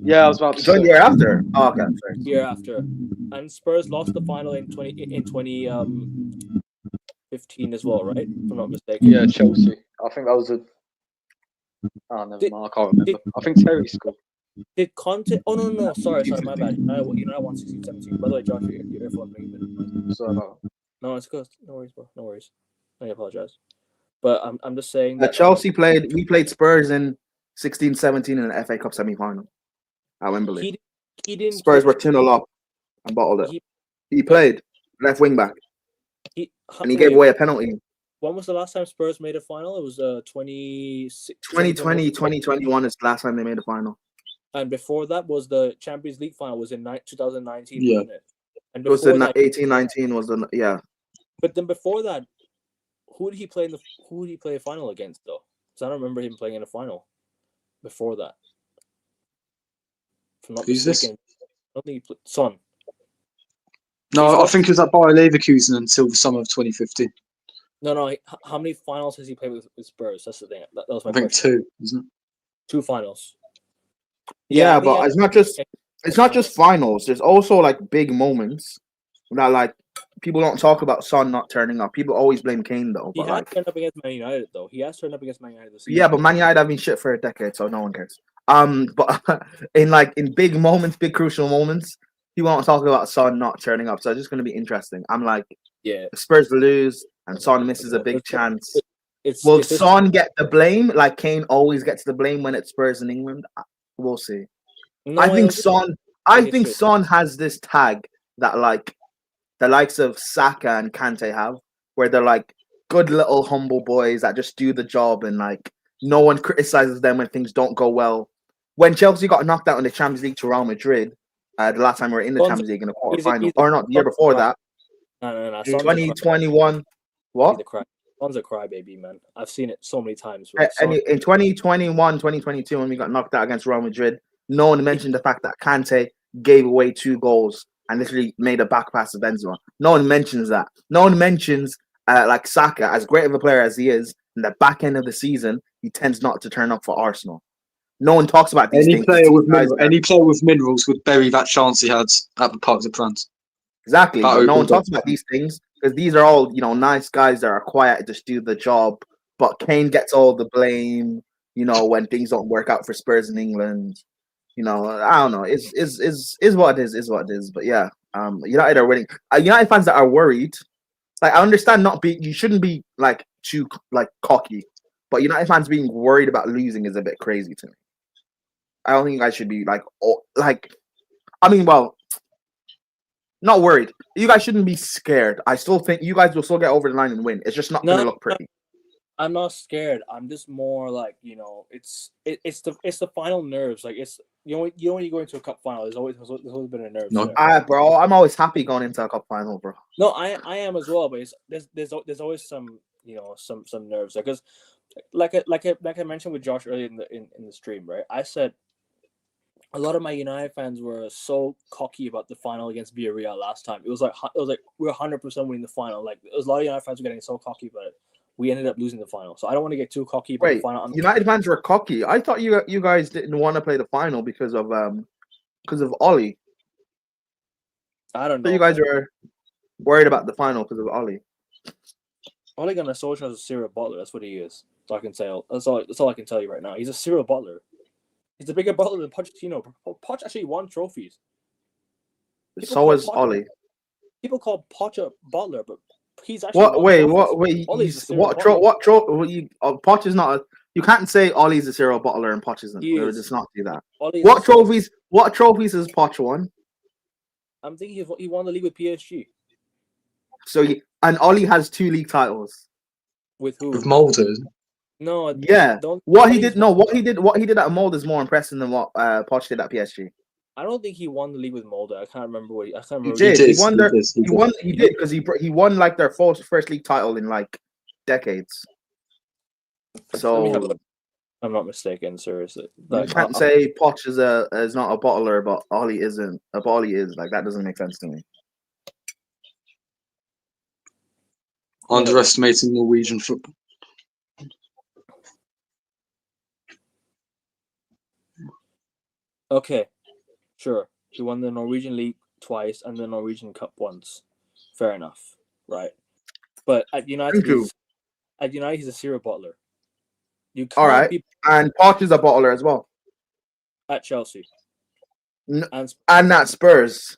Yeah, I was about to He joined say. the year after. Oh, okay, sorry. Year after. And Spurs lost the final in 2015 as well, right? If I'm not mistaken. Yeah, Chelsea. I think that was a. Oh, never mind. I can't remember. I think Terry scored. Did Conte? Oh no! Sorry, my bad. I won 16-17. By the way, Josh, your earphone making a bit of noise. Sorry about that. No, it's good. No worries, bro. No worries. I apologize. But I'm just saying that Chelsea played. We played Spurs in 16-17 in the FA Cup semi-final at Wembley. He didn't. Spurs were 2-0 up and bottled it. He played left wing back, and he gave away a penalty. When was the last time Spurs made a final? It was 2020, 2021 is the last time they made a final. And before that was the Champions League final. Was in 2019, Yeah. wasn't it? And It was in 18-19 was the yeah. But then before that, who did he play a final against though? Because I don't remember him playing in a final before that. If I'm not Who's mistaken, this? I don't think he played Son. No, I think it was at Bayer Leverkusen until the summer of 2015. No. How many finals has he played with Spurs? That's the thing. That was my I think question. 2, isn't it? 2 finals. Yeah, but it's not just finals. There's also like big moments that like people don't talk about Son not turning up. People always blame Kane though. He But has like, turned up against Man United though. He has turned up against Man United this season. yeah, but Man United have been shit for a decade, so no one cares. But in big moments, big crucial moments, people won't talk about Son not turning up. So it's just gonna be interesting. I'm like, yeah, the Spurs lose and Son misses a big chance. Will It's Son get the blame like Kane always gets the blame when it's Spurs in England? We'll see. No, I think Son has this tag that like the likes of Saka and Kante have, where they're like good little humble boys that just do the job and like no one criticizes them when things don't go well. When Chelsea got knocked out in the Champions League to Real Madrid, the last time we were in the Champions League in the quarterfinal, or not the year before that, No. 2021. What? Son's a crybaby, man. I've seen it so many times. And in 2021, 2022, when we got knocked out against Real Madrid, no one mentioned the fact that Kante gave away 2 goals and literally made a back pass to Benzema. No one mentions that. No one mentions like Saka, as great of a player as he is, in the back end of the season, he tends not to turn up for Arsenal. No one talks about these things. Any player with minerals would bury that chance he had at the Parc des Princes. Exactly. No one talks about these things because these are all, nice guys that are quiet, just do the job. But Kane gets all the blame, when things don't work out for Spurs in England. I don't know. Is what it is. But yeah, United are winning. United fans that are worried, like I understand you shouldn't be like too like cocky, but United fans being worried about losing is a bit crazy to me. I don't think you guys should be not worried. You guys shouldn't be scared. I still think you guys will still get over the line and win. It's just not going to look pretty. I'm not scared. I'm just more like, it's the final nerves. Like it's when you go into a cup final, there's always been a nerve. No, bro, I'm always happy going into a cup final, bro. No, I am as well, but there's always some some nerves because like I mentioned with Josh earlier in the stream, right? I said a lot of my United fans were so cocky about the final against Villarreal last time. It was like we're 100% winning the final. Like there was a lot of United fans were getting so cocky about it. We ended up losing the final, so I don't want to get too cocky about the final. United fans were cocky. I thought you guys didn't want to play the final because of Ollie. I don't So know. you guys were worried about the final because of Ollie. Ole Gunnar Solskjaer is a serial butler. That's what he is. So I can say that's all I can tell you right now. He's a serial butler. He's a bigger butler than Pochettino. Poch actually won trophies. So is Ollie. People call Poch a butler, but he's actually What? won Wait, trophies. what? Wait, Ollie's a serial what? butler. Poch is not. You can't say Ollie's a serial butler and Poch isn't. He is. Just not do that. Ole is What a serial- trophies? What trophies has Poch won? I'm thinking he won the league with PSG. So and Ollie has 2 league titles. With who? With Mulder. No. Yeah. Don't. What he did? No. What he did at Mold is more impressive than what Poch did at PSG. I don't think he won the league with Mulder. I can't remember what. I can't remember. He did. He won their. He He did. He did because he won like their first league title in like decades. Let me have a So look. I'm not mistaken, seriously. you Like, can't say Poch is not a bottler, but Ollie isn't. But Ollie is. Like that doesn't make sense to me. Underestimating Norwegian football. Okay, sure. He won the Norwegian League twice and the Norwegian Cup once. Fair enough, right? But at United, he's a serial butler. You can't All right. be And Poch is a bottler as well. at Chelsea and And that Spurs.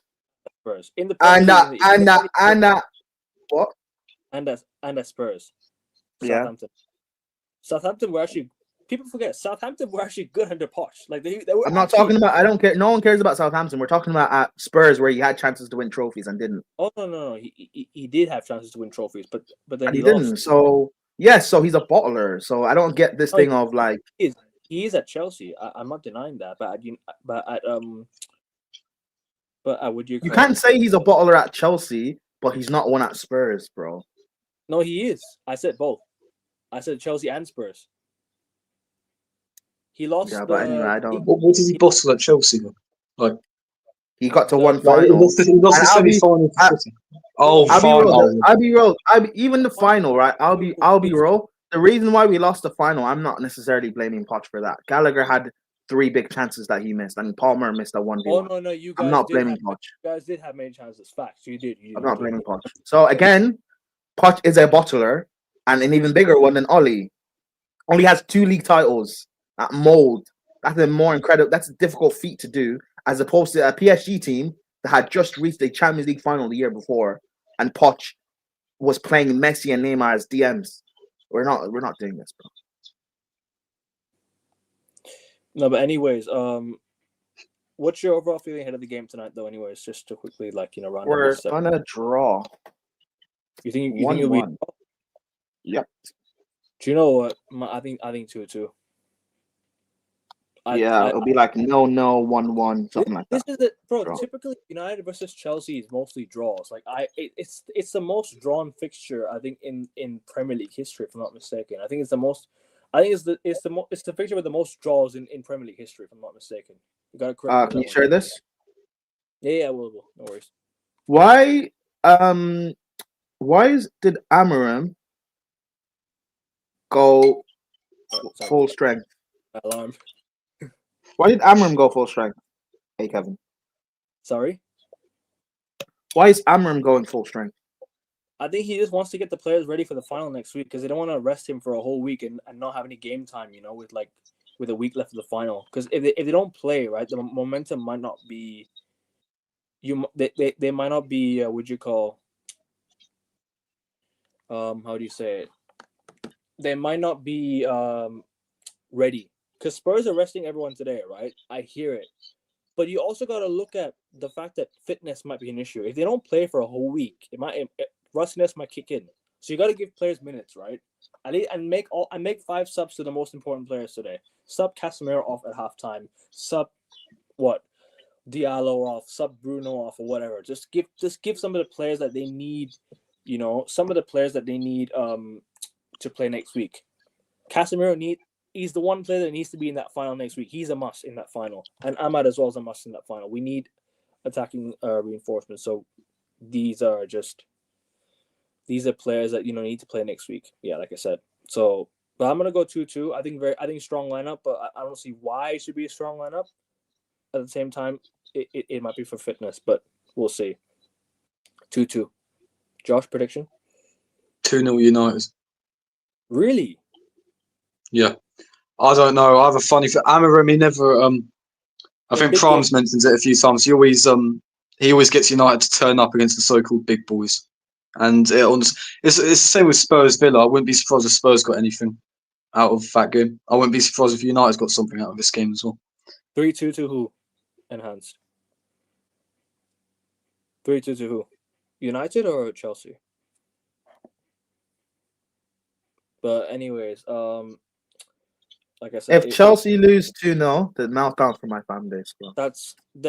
Spurs in the And Premier League, what? and at Spurs. Yeah. Southampton were actually. People forget Southampton were actually good under Poch. Like they were. I'm not talking about. I don't care. No one cares about Southampton. We're talking about at Spurs where he had chances to win trophies and didn't. Oh no! He did have chances to win trophies, but then And he didn't. lost. So yes, so he's a bottler. So I don't get this thing of like He is at Chelsea. I'm not denying that, but would you? you can't say he's a bottler at Chelsea, but he's not one at Spurs, bro. No, he is. I said both. I said Chelsea and Spurs. He lost. Yeah, but anyway, I don't. What did he bottle at Chelsea? Like He got to one he final. lost the semi-final to City. Oh, I'll be real. Even the final, right? I'll be real. The reason why we lost the final, I'm not necessarily blaming Poch for that. Gallagher had 3 big chances that he missed, and Palmer missed a 1v1. Oh no, you guys. I'm not blaming Poch. You guys did have many chances. Facts, you did. I'm not blaming Poch. So again, Poch is a bottler, and an even bigger one than Ollie. Ollie has 2 league titles at Mold. That's a more incredible. That's a difficult feat to do, as opposed to a PSG team that had just reached the Champions League final the year before, and Poch was playing Messi and Neymar as DMs. We're not doing this, bro. No, but anyways, what's your overall feeling ahead of the game tonight, though? Anyways, just to quickly round. We're gonna draw. You think you'll be? Yep. Do you know what? I think 2-2. It'll be like 0-0, 1-1, something like that. This is it, bro. Draw. Typically, United versus Chelsea is mostly draws. Like it's the most drawn fixture I think in Premier League history, if I'm not mistaken. I think it's the most. I think it's the fixture with the most draws in Premier League history, if I'm not mistaken. You got to correct. Can you share this? Yeah, we'll. No worries. Why did Amarim go full strength? Alarm. Why did Amarim go full strength? Hey, Kevin. Sorry? Why is Amarim going full strength? I think he just wants to get the players ready for the final next week because they don't want to rest him for a whole week and not have any game time, with a week left of the final. Because if they don't play, right, the momentum might not be... They might not be, what you call... how do you say it? They might not be ready. Because Spurs are resting everyone today, right? I hear it. But you also got to look at the fact that fitness might be an issue. If they don't play for a whole week, rustiness might kick in. So you got to give players minutes, right? I make 5 subs to the most important players today. Sub Casemiro off at halftime. Sub Diallo off. Sub Bruno off or whatever. Just give some of the players that they need. Some of the players that they need to play next week. Casemiro he's the one player that needs to be in that final next week. He's a must in that final. And Ahmad as well is a must in that final. We need attacking reinforcements. So these are players that need to play next week. Yeah, like I said. So, but I'm gonna go 2-2. I think strong lineup, but I don't see why it should be a strong lineup. At the same time, it might be for fitness, but we'll see. 2-2. Josh, prediction? 2-0 United. Really? Yeah. I don't know. I have a funny for Amarim. He never. I think big Prime's mentioned it a few times. He always gets United to turn up against the so-called big boys, and it's the same with Spurs Villa. I wouldn't be surprised if Spurs got anything out of that game. I wouldn't be surprised if United's got something out of this game as well. 3-2 to who? Enhanced. 3-2 to who? United or Chelsea? But anyways, like I said, If Chelsea lose 2-0, the meltdown for my fan base, bro.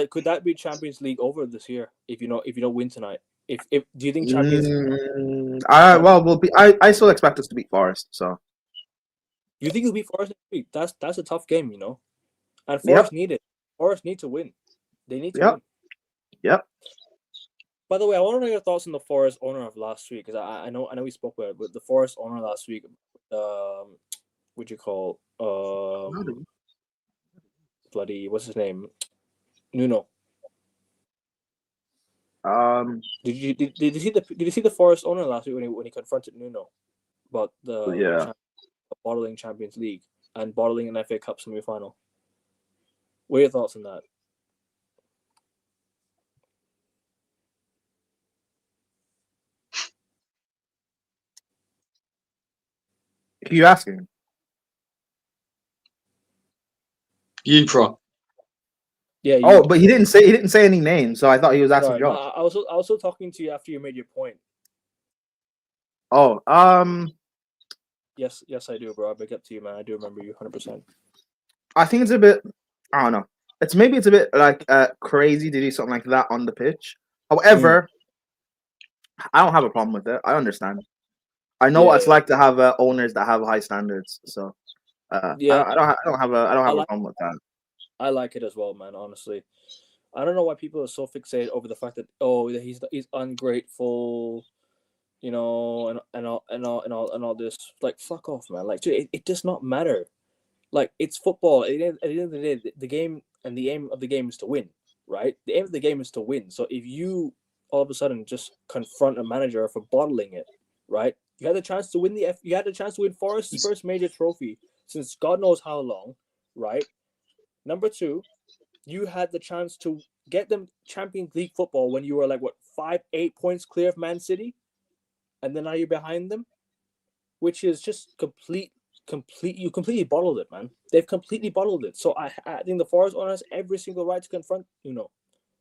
could that be Champions League over this year if you don't win tonight? If do you think Champions? I still expect us to beat Forest. So you think you'll beat Forest next week? That's a tough game, and Forest need it. Forest need to win. They need to win. Yep. By the way, I want to know your thoughts on the Forest owner of last week, because I know we spoke about it, but the Forest owner last week, what'd you call bloody what's his name, Nuno. Did you see the Forest owner last week when he confronted Nuno about the bottling Champions League and bottling an FA Cup semi-final? What are your thoughts on that? Who you asking? You, Pro. Yeah. But he didn't say any names, so I thought he was asking Josh. I was also talking to you after you made your point. Oh, Yes, I do, bro. I big up to you, man. I do remember you 100%. I think it's a bit. I don't know. It's a bit like crazy to do something like that on the pitch. However, I don't have a problem with it. I understand. I know what it's like to have owners that have high standards. So I don't have a problem with that. I like it as well, man. Honestly, I don't know why people are so fixated over the fact that he's ungrateful, and all this. Like, fuck off, man. Like, dude, it does not matter. Like, it's football. At the end of the day, the game and the aim of the game is to win, right? The aim of the game is to win. So if you all of a sudden just confront a manager for bottling it, right? You had the chance to win you had the chance to win Forest's first major trophy since God knows how long, right? Number two, you had the chance to get them Champions League football when you were like 5-8 points clear of Man City, and then now you're behind them, which is just you completely bottled it, man. They've completely bottled it. So I think the Forest owner has every single right to confront.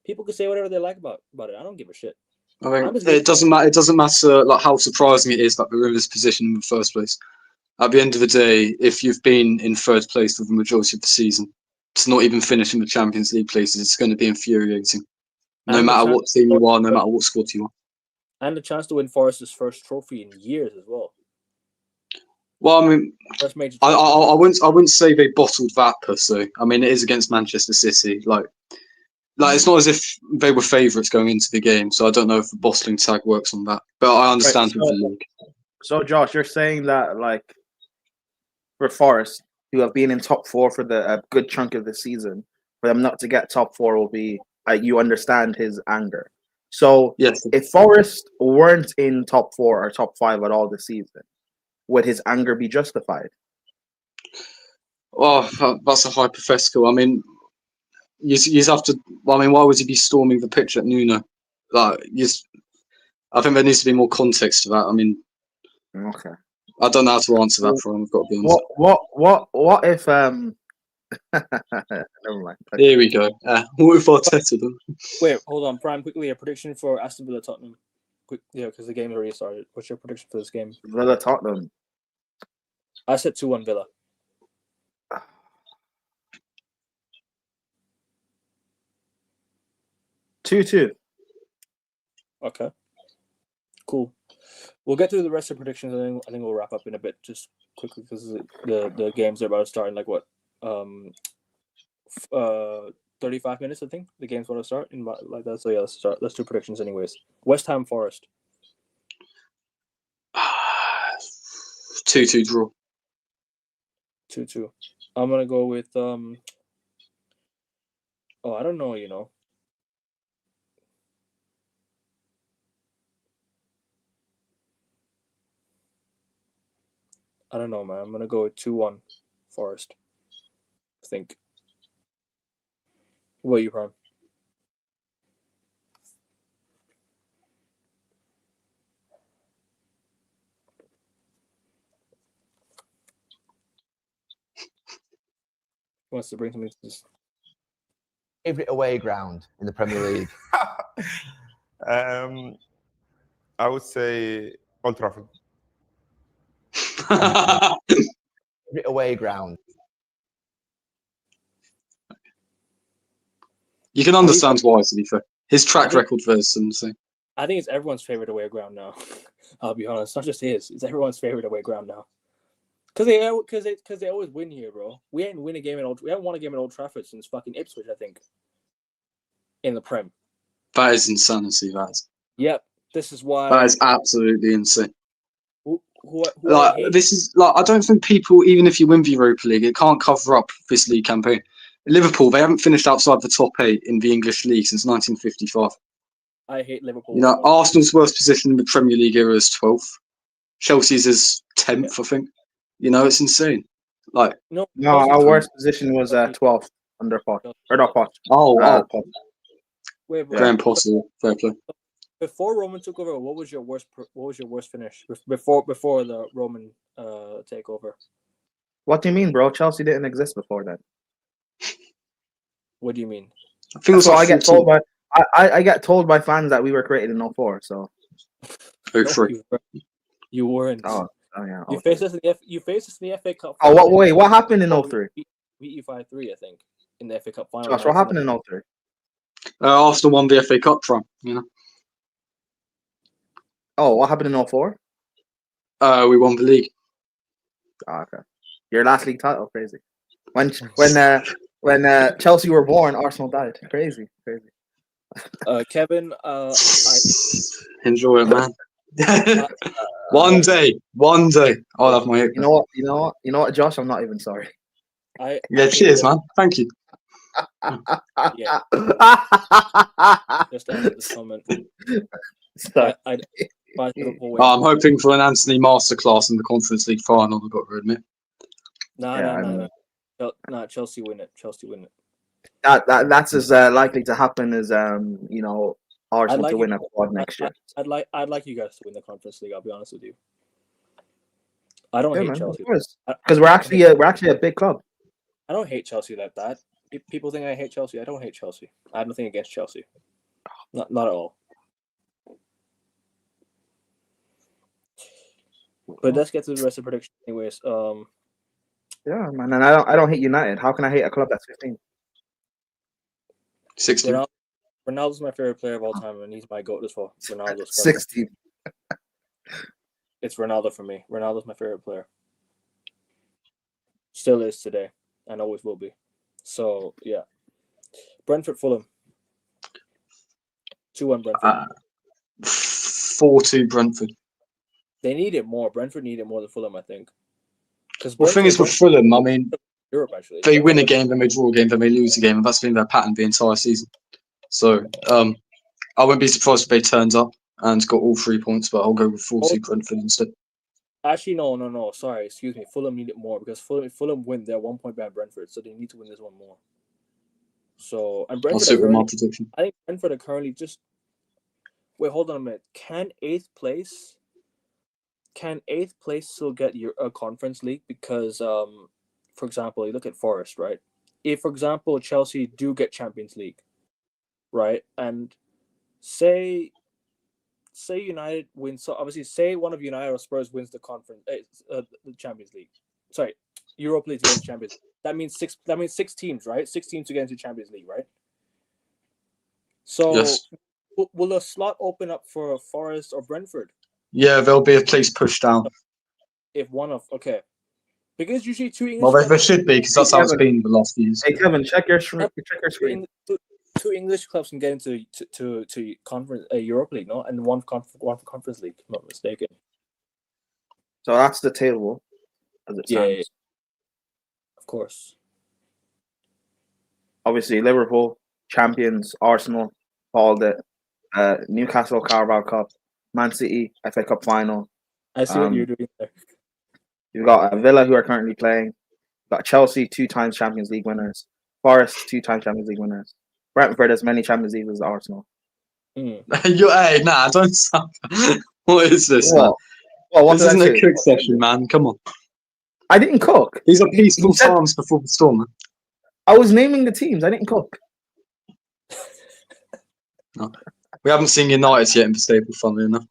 People can say whatever they like about it. I don't give a shit. I mean, it doesn't matter. It doesn't matter like how surprising it is that we're in this position in the first place. At the end of the day, if you've been in third place for the majority of the season, to not even finish in the Champions League places, it's going to be infuriating. No matter what team you are, no matter what squad you are. And the chance to win Forest's first trophy in years as well. Well, I mean, I wouldn't say they bottled that per se. I mean, it is against Manchester City. Like it's not as if they were favourites going into the game. So I don't know if the bottling tag works on that. But I understand with the league. So, Josh, you're saying that for Forest, who have been in top four for a good chunk of the season, for them not to get top four will be you understand his anger. So, yes. If Forest weren't in top four or top five at all this season, would his anger be justified? Oh, that's a hypothetical. I mean, you have to. I mean, why would he be storming the pitch at Nuno? I think there needs to be more context to that. I mean, okay. I don't know how to answer that for him. I've got to be honest. What if never mind. Here we go. What if Arteta done? Wait, hold on, Prime. Quickly, a prediction for Aston Villa Tottenham. Because the game already started. What's your prediction for this game? Villa Tottenham. I said 2-1 Villa. 2-2. Okay. Cool. We'll get through the rest of the predictions, and I think we'll wrap up in a bit, just quickly, because the games are about to start in 35 minutes. I think the game's about to start in like that. So yeah, let's start. Let's do predictions, anyways. West Ham Forest. 2-2 draw. 2-2. I'm gonna go with I don't know. I don't know, man. I'm gonna go with 2-1 Forest. I think. What are you, Prime? Wants to bring something to this. Favorite away ground in the Premier League? I would say Old Trafford. Favorite away ground? You can understand why, to be fair. His track record versus something. I think it's everyone's favorite away ground now. I'll be honest, not just his. It's everyone's favorite away ground now. Because they always win here, bro. We haven't won a game at Old Trafford since fucking Ipswich, I think. In the Prem. That is insanity. That is. Yep. This is why. That is absolutely insane. I this is like, I don't think people, even if you win the Europa League, it can't cover up this league campaign. Liverpool, they haven't finished outside the top 8 in the English league since 1955. I hate Liverpool. You know, Arsenal's worst position in the Premier League era is 12th. Chelsea's is 10th, I think. You know, it's insane. Like, no, our worst position was 12th under Poch. Or not Poch. Poch. Wait, Graham Potter, fair play. Before Roman took over, what was your worst finish before the Roman takeover? What do you mean, bro? Chelsea didn't exist before then. What do you mean? I think so I get told by I get told by fans that we were created in 04. So 03. You weren't. Oh yeah. You faced us in the FA Cup. Oh, what happened in 03? We beat you 5-3, I think, in the FA Cup final. Josh, what happened in 03? Arsenal won the FA Cup from, you know. Oh, what happened in 04? We won the league. Oh, okay. Your last league title, crazy. When Chelsea were born, Arsenal died. Crazy. Kevin, enjoy it, man. One day, I'll have my. You know what, Josh? I'm not even sorry. Cheers, man. Thank you. Yeah. Just to answer this comment. I'm hoping for an Anthony masterclass in the Conference League final. I've got to admit. No. Chelsea win it. That's as likely to happen as Arsenal to win a quad next year. I'd like you guys to win the Conference League. I'll be honest with you. I don't hate Chelsea because we're actually a big club. I don't hate Chelsea like that. If people think I hate Chelsea, I don't hate Chelsea. I have nothing against Chelsea. Not at all. But let's get to the rest of the prediction, anyways. Yeah, man, and I don't hate United. How can I hate a club that's 15? 16. Ronaldo's my favorite player of all time, and he's my GOAT as well. Ronaldo's 16. It's Ronaldo for me. Ronaldo's my favorite player. Still is today, and always will be. So yeah, Brentford Fulham. 2-1 Brentford. 4-2 Brentford. They need it more. Brentford need it more than Fulham, I think. The thing is with Fulham, I mean, Europe actually. They win a game, then they draw a game, then they lose a game, and that's been their pattern the entire season. So I wouldn't be surprised if they turned up and got all 3 points, but I'll go with 4-2 Brentford instead. Actually, no. Sorry, excuse me. Fulham need it more because Fulham win. They're 1 point behind Brentford, so they need to win this one more. So and Brentford. I'll stick with my prediction. I think Brentford are currently just. Wait, hold on a minute. Can eighth place still get a Conference League? Because for example, you look at Forest, right? If, for example, Chelsea do get Champions League, right, and say United wins, so obviously say one of United or Spurs wins the the Champions League. Sorry, Europa League wins Champions League. That means six teams, right? 6 teams to get into Champions League, right? So yes. Will a slot open up for Forest or Brentford? Yeah, there'll be a place pushed down. If because usually 2 English. Well, there should be because that's how it's been the last few years. Hey Kevin, check your screen. 2 English clubs can get into to conference Europa League, no, and one for Conference League. If I'm not mistaken. So that's the table. As it stands. Yeah. Of course. Obviously, Liverpool champions, Arsenal called it. Newcastle Carabao Cup, Man City FA Cup final. I see what you're doing there. You've got Villa, who are currently playing. You've got Chelsea, 2 times Champions League winners. Forest, 2 times Champions League winners. Brentford, as many Champions Leagues as Arsenal. Hey, nah, don't stop. What is this, man? Well, what This did I isn't a say? cook session, man. Come on. I didn't cook. These are peaceful You said- times before the storm, man. I was naming the teams. I didn't cook. No. We haven't seen United yet in the stable, funnily enough.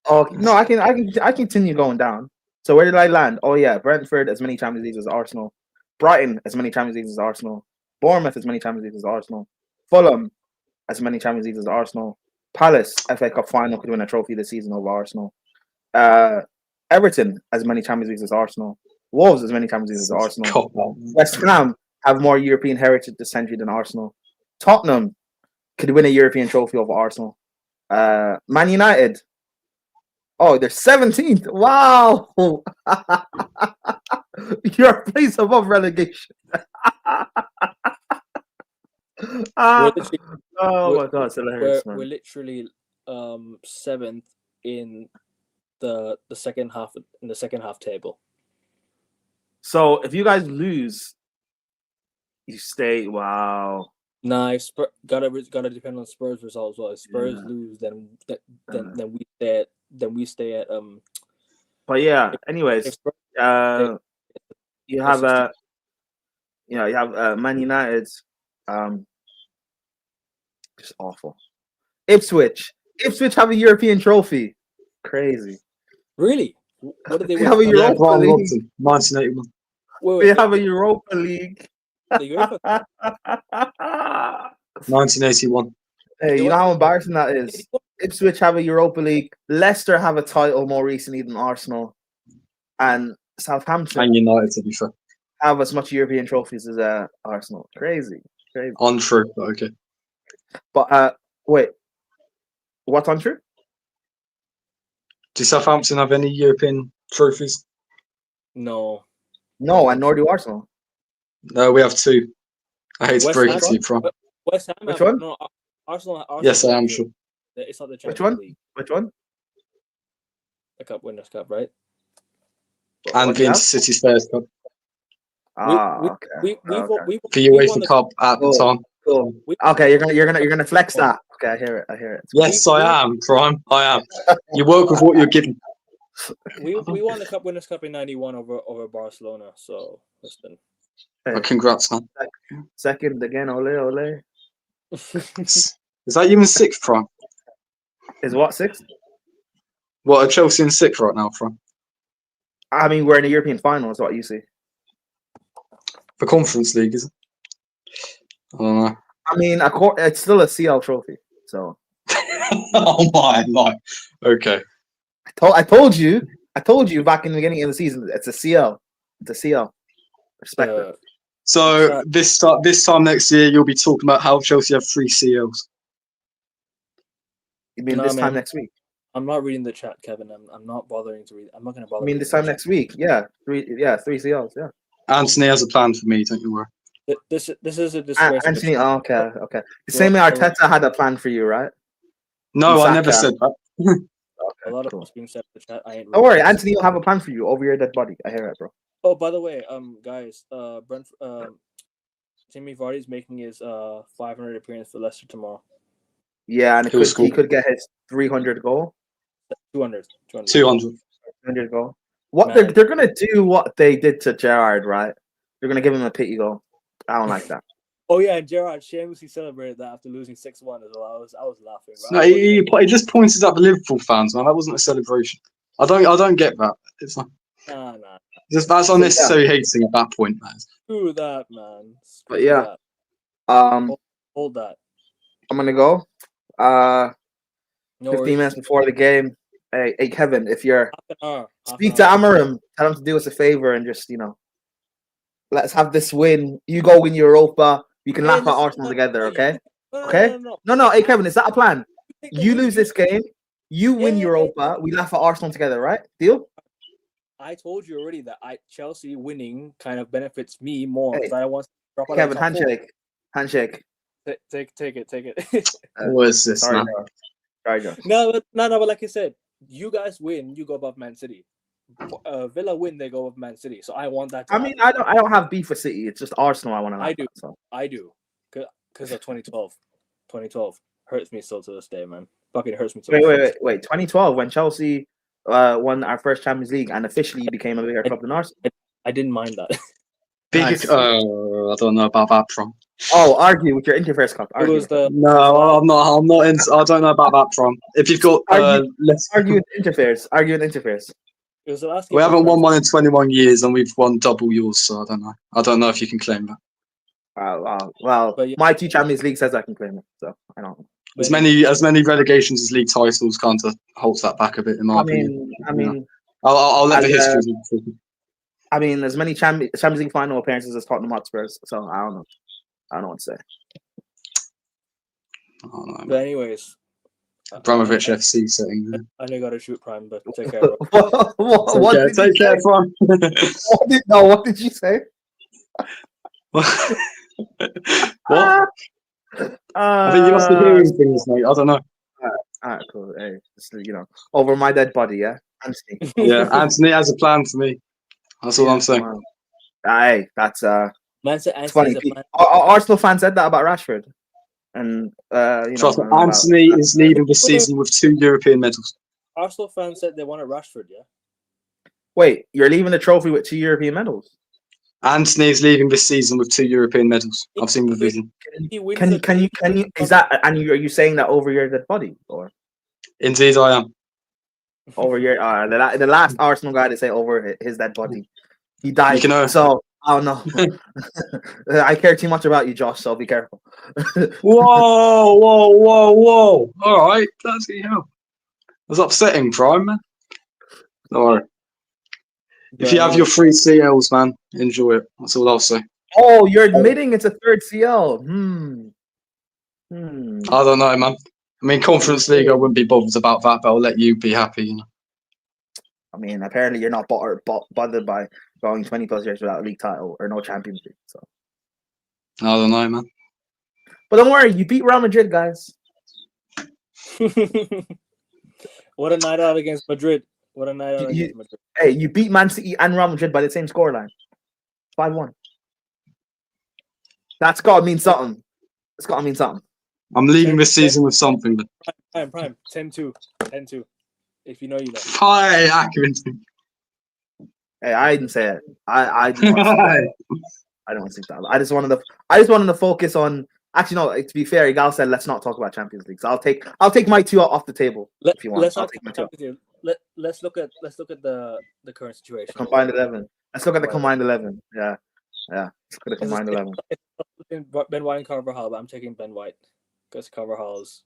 Oh no, I can continue going down. So where did I land? Oh yeah, Brentford, as many Champions Leagues as Arsenal. Brighton, as many Champions Leagues as Arsenal. Bournemouth, as many Champions Leagues as Arsenal. Fulham, as many Champions Leagues as Arsenal. Palace, FA Cup final, could win a trophy this season over Arsenal. Everton, as many Champions Leagues as Arsenal. Wolves, as many Champions Leagues as Arsenal. Cop out. West Ham have more European heritage this century than Arsenal. Tottenham could win a European trophy over Arsenal. Man United, oh, they're 17th. Wow. You're a place above relegation. Oh my god, it's hilarious, man. We're literally 7th in the second half table. So if you guys lose, you stay. Wow. Nah, if gotta depend on Spurs results. Well, if Spurs lose, then we stay at But yeah, anyways, you have Man United, just awful. Ipswich have a European trophy. Crazy. Really? What did they They win? have a Yeah, Europa Brian League. Robson, 1981. Wait, They have a Europa League. the UEFA. 1981. Hey, you know how embarrassing that is? Ipswich have a Europa League. Leicester have a title more recently than Arsenal. And Southampton And United, to be fair. have as much European trophies as Arsenal. Crazy. Untrue, but okay. But wait. What's untrue? Do Southampton have any European trophies? No. No, and nor do Arsenal. No, we have 2. I hate to West break Ham? it to you, Fran. West Ham. Which one? No, Arsenal. Yes, I am sure. It's not the Which Champions one? League. Which one? The Cup Winners' Cup, right? And What the do you have? Intercity Spurs Cup. Okay. We The won UEFA Cup at the Cool. time. Cool. we- Okay, you're gonna flex that. Okay, I hear it. Yes, I am, Prime. I am. You work with what you're given. We won the Cup Winners' Cup in '91 over Barcelona. So listen. Well, congrats, man. Second again, ole. Is that you in 6th, Prime? Is what, 6th? What, are Chelsea in 6th right now, Prime? I mean, we're in the European final, is what you see. The Conference League, is it? I don't know. I mean, it's still a CL trophy. So Oh my. Okay. I told you back in the beginning of the season, it's a CL. It's a CL. Respect it. So this time next year, you'll be talking about how Chelsea have 3 CLs. You mean Nah, this man. time next week? I'm not reading the chat, Kevin. I'm not bothering to read. I'm not gonna bother. I mean, this time next week? Yeah, 3 CLs. Yeah. Anthony has a plan for me. Don't you worry. This is a disgrace. Anthony. Okay. The same way Arteta had a plan for you, right? No, I Saka. never said that. A lot of cool. what's being said in the chat. I ain't Don't worry, reading. Anthony will have a plan for you over your dead body. I hear it, bro. Oh, by the way, guys, Timmy Vardy's making his 500 appearance for Leicester tomorrow. Yeah, and He could get his 300 goal. 200. 200. Goal. What Man. they're gonna do what they did to Gerrard, right? They're gonna give him a pity goal. I don't like that. Oh yeah, and Gerrard shamelessly celebrated that after losing 6-1 as well. I was laughing. Right? No, he just pointed at the Liverpool fans, man. That wasn't a celebration. I don't get that. It's like, Nah. that's unnecessary hating at that point, man. Screw that, man. But yeah, Hold that. I'm gonna go. No 15 worries. minutes before the game. Hey, Kevin, if you're Half an hour. speak to Amarim, tell him to do us a favor and just let's have this win. You go win Europa. You can laugh at Arsenal together, okay? Okay? No. Hey, Kevin, is that a plan? You lose this game, you win Europa. We laugh at Arsenal together, right? Deal? I told you already that Chelsea winning kind of benefits me more because Hey, I want to drop out. Kevin, handshake. Take it. What is this, Sorry, man? Joe. Sorry, Joe. No, but like I said, you guys win, you go above Man City. Villa win, they go with Man City. So I want that to I happen. mean, I don't have beef with City. It's just Arsenal I want to. I do. So. I do. Because of 2012. 2012 hurts me still to this day, man. Fucking hurts me. Wait. 2012 when Chelsea won our first Champions League and officially became a bigger club than Arsenal. I didn't mind that. Big. I don't know about that, Prom. Oh, argue with your interface cup. It was the No, I'm not. I'm not. I don't know about that, Prom. If you've got argue with interface. Argue with interface. It was the last. We haven't won one in 21 years, and we've won double yours. So I don't know. I don't know if you can claim that. Well, But yeah. my 2 Champions League says I can claim it, so I don't know. As many relegations as league titles kind of holds that back a bit in my opinion. I mean, I'll let the history. I mean, as many Champions League final appearances as Tottenham Hotspurs, so I don't know. I don't know what to say. Oh, no, But anyways, Abramovich FC setting. I know you got to shoot Prime, but take care. Take care, Prime. What did you say? What? I think you must be hearing things, mate. I don't know. All right, cool. Hey, just, over my dead body, yeah. Anthony. Yeah, Anthony has a plan for me. That's all I'm saying. Wow. Hey, that's Man said it's funny. Arsenal fans said that about Rashford, and Trust me, Anthony is leaving the season with 2 European medals. Arsenal fans said they wanted Rashford, yeah. Wait, you're leaving the trophy with 2 European medals? Anthony is leaving this season with 2 European medals. I've seen the vision. Can you? Is that? And are you saying that over your dead body, or? Indeed, I am. Over your the last Arsenal guy to say over his dead body, he died. So I don't know. I care too much about you, Josh. So be careful. Whoa! All right, bloody hell. That's upsetting, Prime, man. Don't worry. If you have your 3 CLs, man, enjoy it. That's all I'll say. Oh, you're admitting it's a 3rd CL. I don't know, man. I mean, Conference League, I wouldn't be bothered about that, but I'll let you be happy, I mean, apparently you're not bothered by going 20+ years without a league title or no Champions League. So I don't know, man. But don't worry, you beat Real Madrid, guys. What a night out against Madrid. What a night out against Madrid. Hey, you beat Man City and Real Madrid by the same scoreline. 5-1. That's got to mean something. It's got to mean something. I'm leaving this season with something. Prime. 10-2. 10-2. If you know, you know. Hi, accuracy. Hey, I didn't say it. I didn't want to say that. I don't want to say that. I just wanted to focus on. Actually, no. To be fair, Igal said let's not talk about Champions League. So I'll take my 2 off the table if you want. Let's look at the current situation. Combined 11. Let's look at the combined 11. Yeah. Let's look at the combined 11. Ben White and Carvajal, but I'm taking Ben White because Carvajal's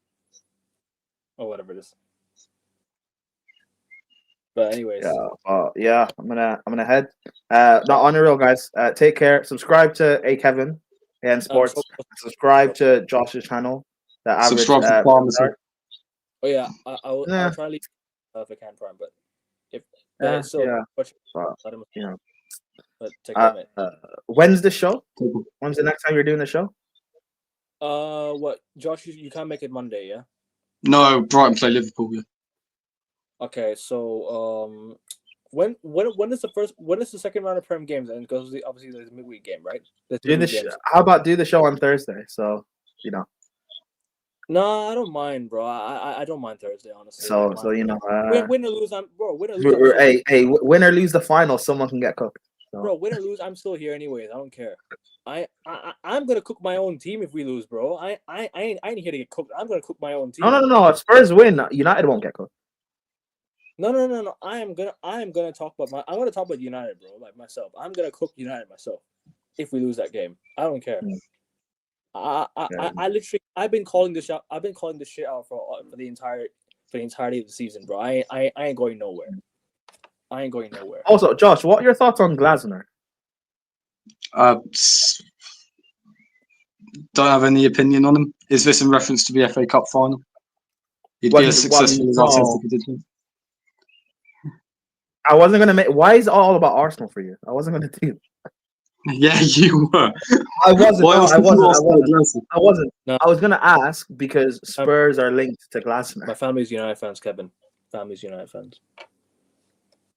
or whatever it is. But anyways, I'm gonna head. Not on the real, guys. Take care. Subscribe to Kevin and Sports. Subscribe to Josh's channel. The average. Subscribe to Pharmacy. Oh yeah, I'll try to leave if I can, Prime. But if but take care, mate. When's the show? When's the next time you're doing the show? What, Josh? You can't make it Monday, yeah? No, Brighton play Liverpool. Yeah. Okay, so when is the second round of Prem games? And because obviously there's a midweek game, right? How about do the show on Thursday? So No, I don't mind, bro. I don't mind Thursday, honestly. So win or lose, win or lose. Hey, win or lose the final, someone can get cooked. So. Bro, win or lose, I'm still here anyways. I don't care. I'm gonna cook my own team if we lose, bro. I ain't here to get cooked. I'm gonna cook my own team. No. If Spurs win, United won't get cooked. No. I am gonna talk about I want to talk about United, bro. Like myself, I'm gonna cook United myself if we lose that game. I don't care. I literally I've been calling this out. I've been calling this shit out for the entirety of the season, bro. I ain't going nowhere. I ain't going nowhere. Also, Josh, what are your thoughts on Glasner? Don't have any opinion on him. Is this in reference to the FA Cup final? He'd be as successful as Arsenal did. I wasn't gonna make. Why is it all about Arsenal for you? I wasn't gonna do. Yeah, you were. I wasn't. I wasn't. No. I was gonna ask because Spurs are linked to Glasner. My family's United fans, Kevin. Family's United fans.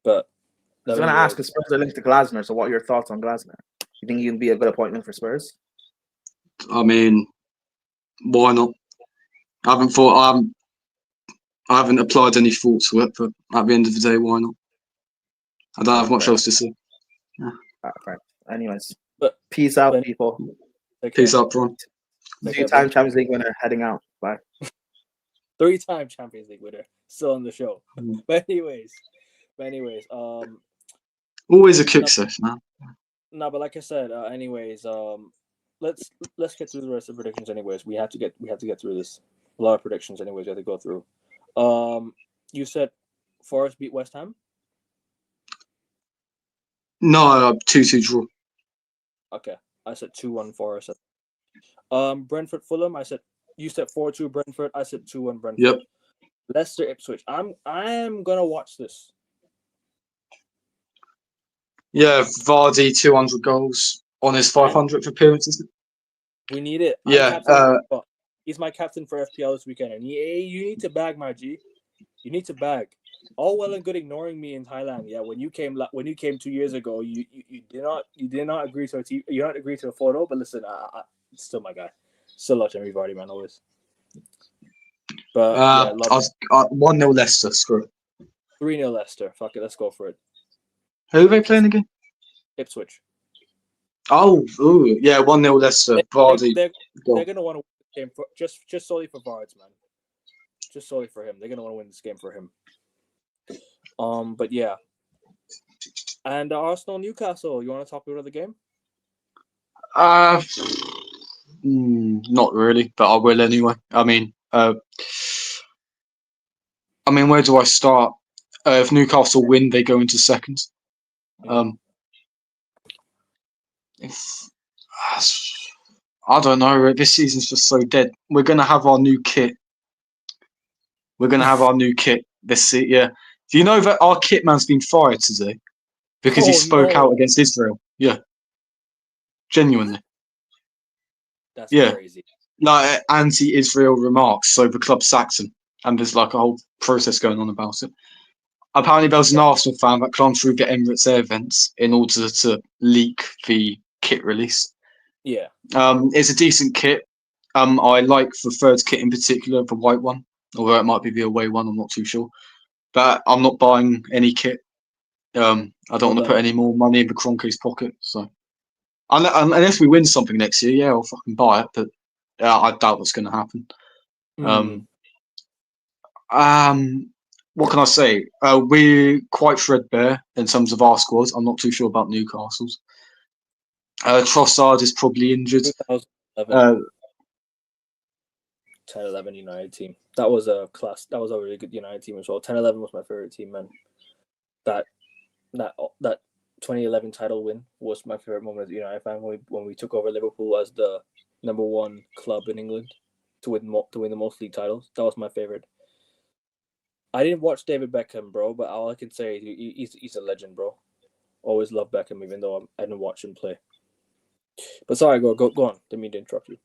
But I was 11 going to years. ask, because Spurs are linked to Glasner, so what are your thoughts on Glasner? You think he can be a good appointment for Spurs? I mean, why not? I haven't applied any thought to it, but at the end of the day, why not? I don't have much else to say. Right. Anyways, But peace out, but- people. Peace out, Bron. Two-time Champions League winner heading out. Bye. 3-time Champions League winner, still on the show. Mm. But anyways, Always a kick safe, man. no, but like I said, let's get through the rest of the predictions. Anyways, we have to get through this. A lot of predictions. Anyways, we have to go through. You said Forest beat West Ham. No, 2-2 draw. Okay, I said 2-1 Forest. Brentford Fulham. You said 4-2 Brentford. I said 2-1 Brentford. Yep. Leicester Ipswich. I'm gonna watch this. Yeah, Vardy 200 goals on his 500th appearance, isn't it? We need it. Yeah. He's my captain for FPL this weekend, and you need to bag, my G. You need to bag. All well and good ignoring me in Thailand. Yeah, when you came 2 years ago, you did not agree to a photo. But listen, I still my guy. Still love Jamie Vardy, man, always. But yeah, love 1-0 Leicester. Screw it. 3-0 Leicester. Fuck it, let's go for it. Who are they playing again? Ipswich. Oh, ooh, yeah, 1-0 Leicester. Vardy. They're gonna want to win the game for just solely for Vards, man. Just solely for him. They're gonna want to win this game for him. But yeah. And Arsenal Newcastle. You want to talk about the game? Not really, but I will anyway. I mean, where do I start? If Newcastle win, they go into second. I don't know. This season's just so dead. We're gonna have our new kit. This year. Do you know that our kit man's been fired today because he spoke out against Israel? Yeah, genuinely. That's crazy. Like anti-Israel remarks. So the club sacked him, and there's like a whole process going on about it. Apparently, there was an Arsenal fan that climbed through the Emirates air vents in order to leak the kit release. Yeah. It's a decent kit. I like the third kit in particular, the white one, although it might be the away one. I'm not too sure. But I'm not buying any kit. I don't want to put any more money in the Kroenke's pocket. So unless we win something next year, yeah, I'll fucking buy it. But I doubt that's going to happen. What can I say? We're quite threadbare in terms of our squads. I'm not too sure about Newcastle's. Trossard is probably injured. 10-11 United team. That was a really good United team as well. 10-11 was my favorite team, man. That 2011 title win was my favorite moment as a United fan when we took over Liverpool as the number one club in England to win the most league titles. That was my favorite. I didn't watch David Beckham, bro, but all I can say is he's a legend, bro. Always loved Beckham, even though I didn't watch him play. But sorry, go on. Didn't mean to interrupt you.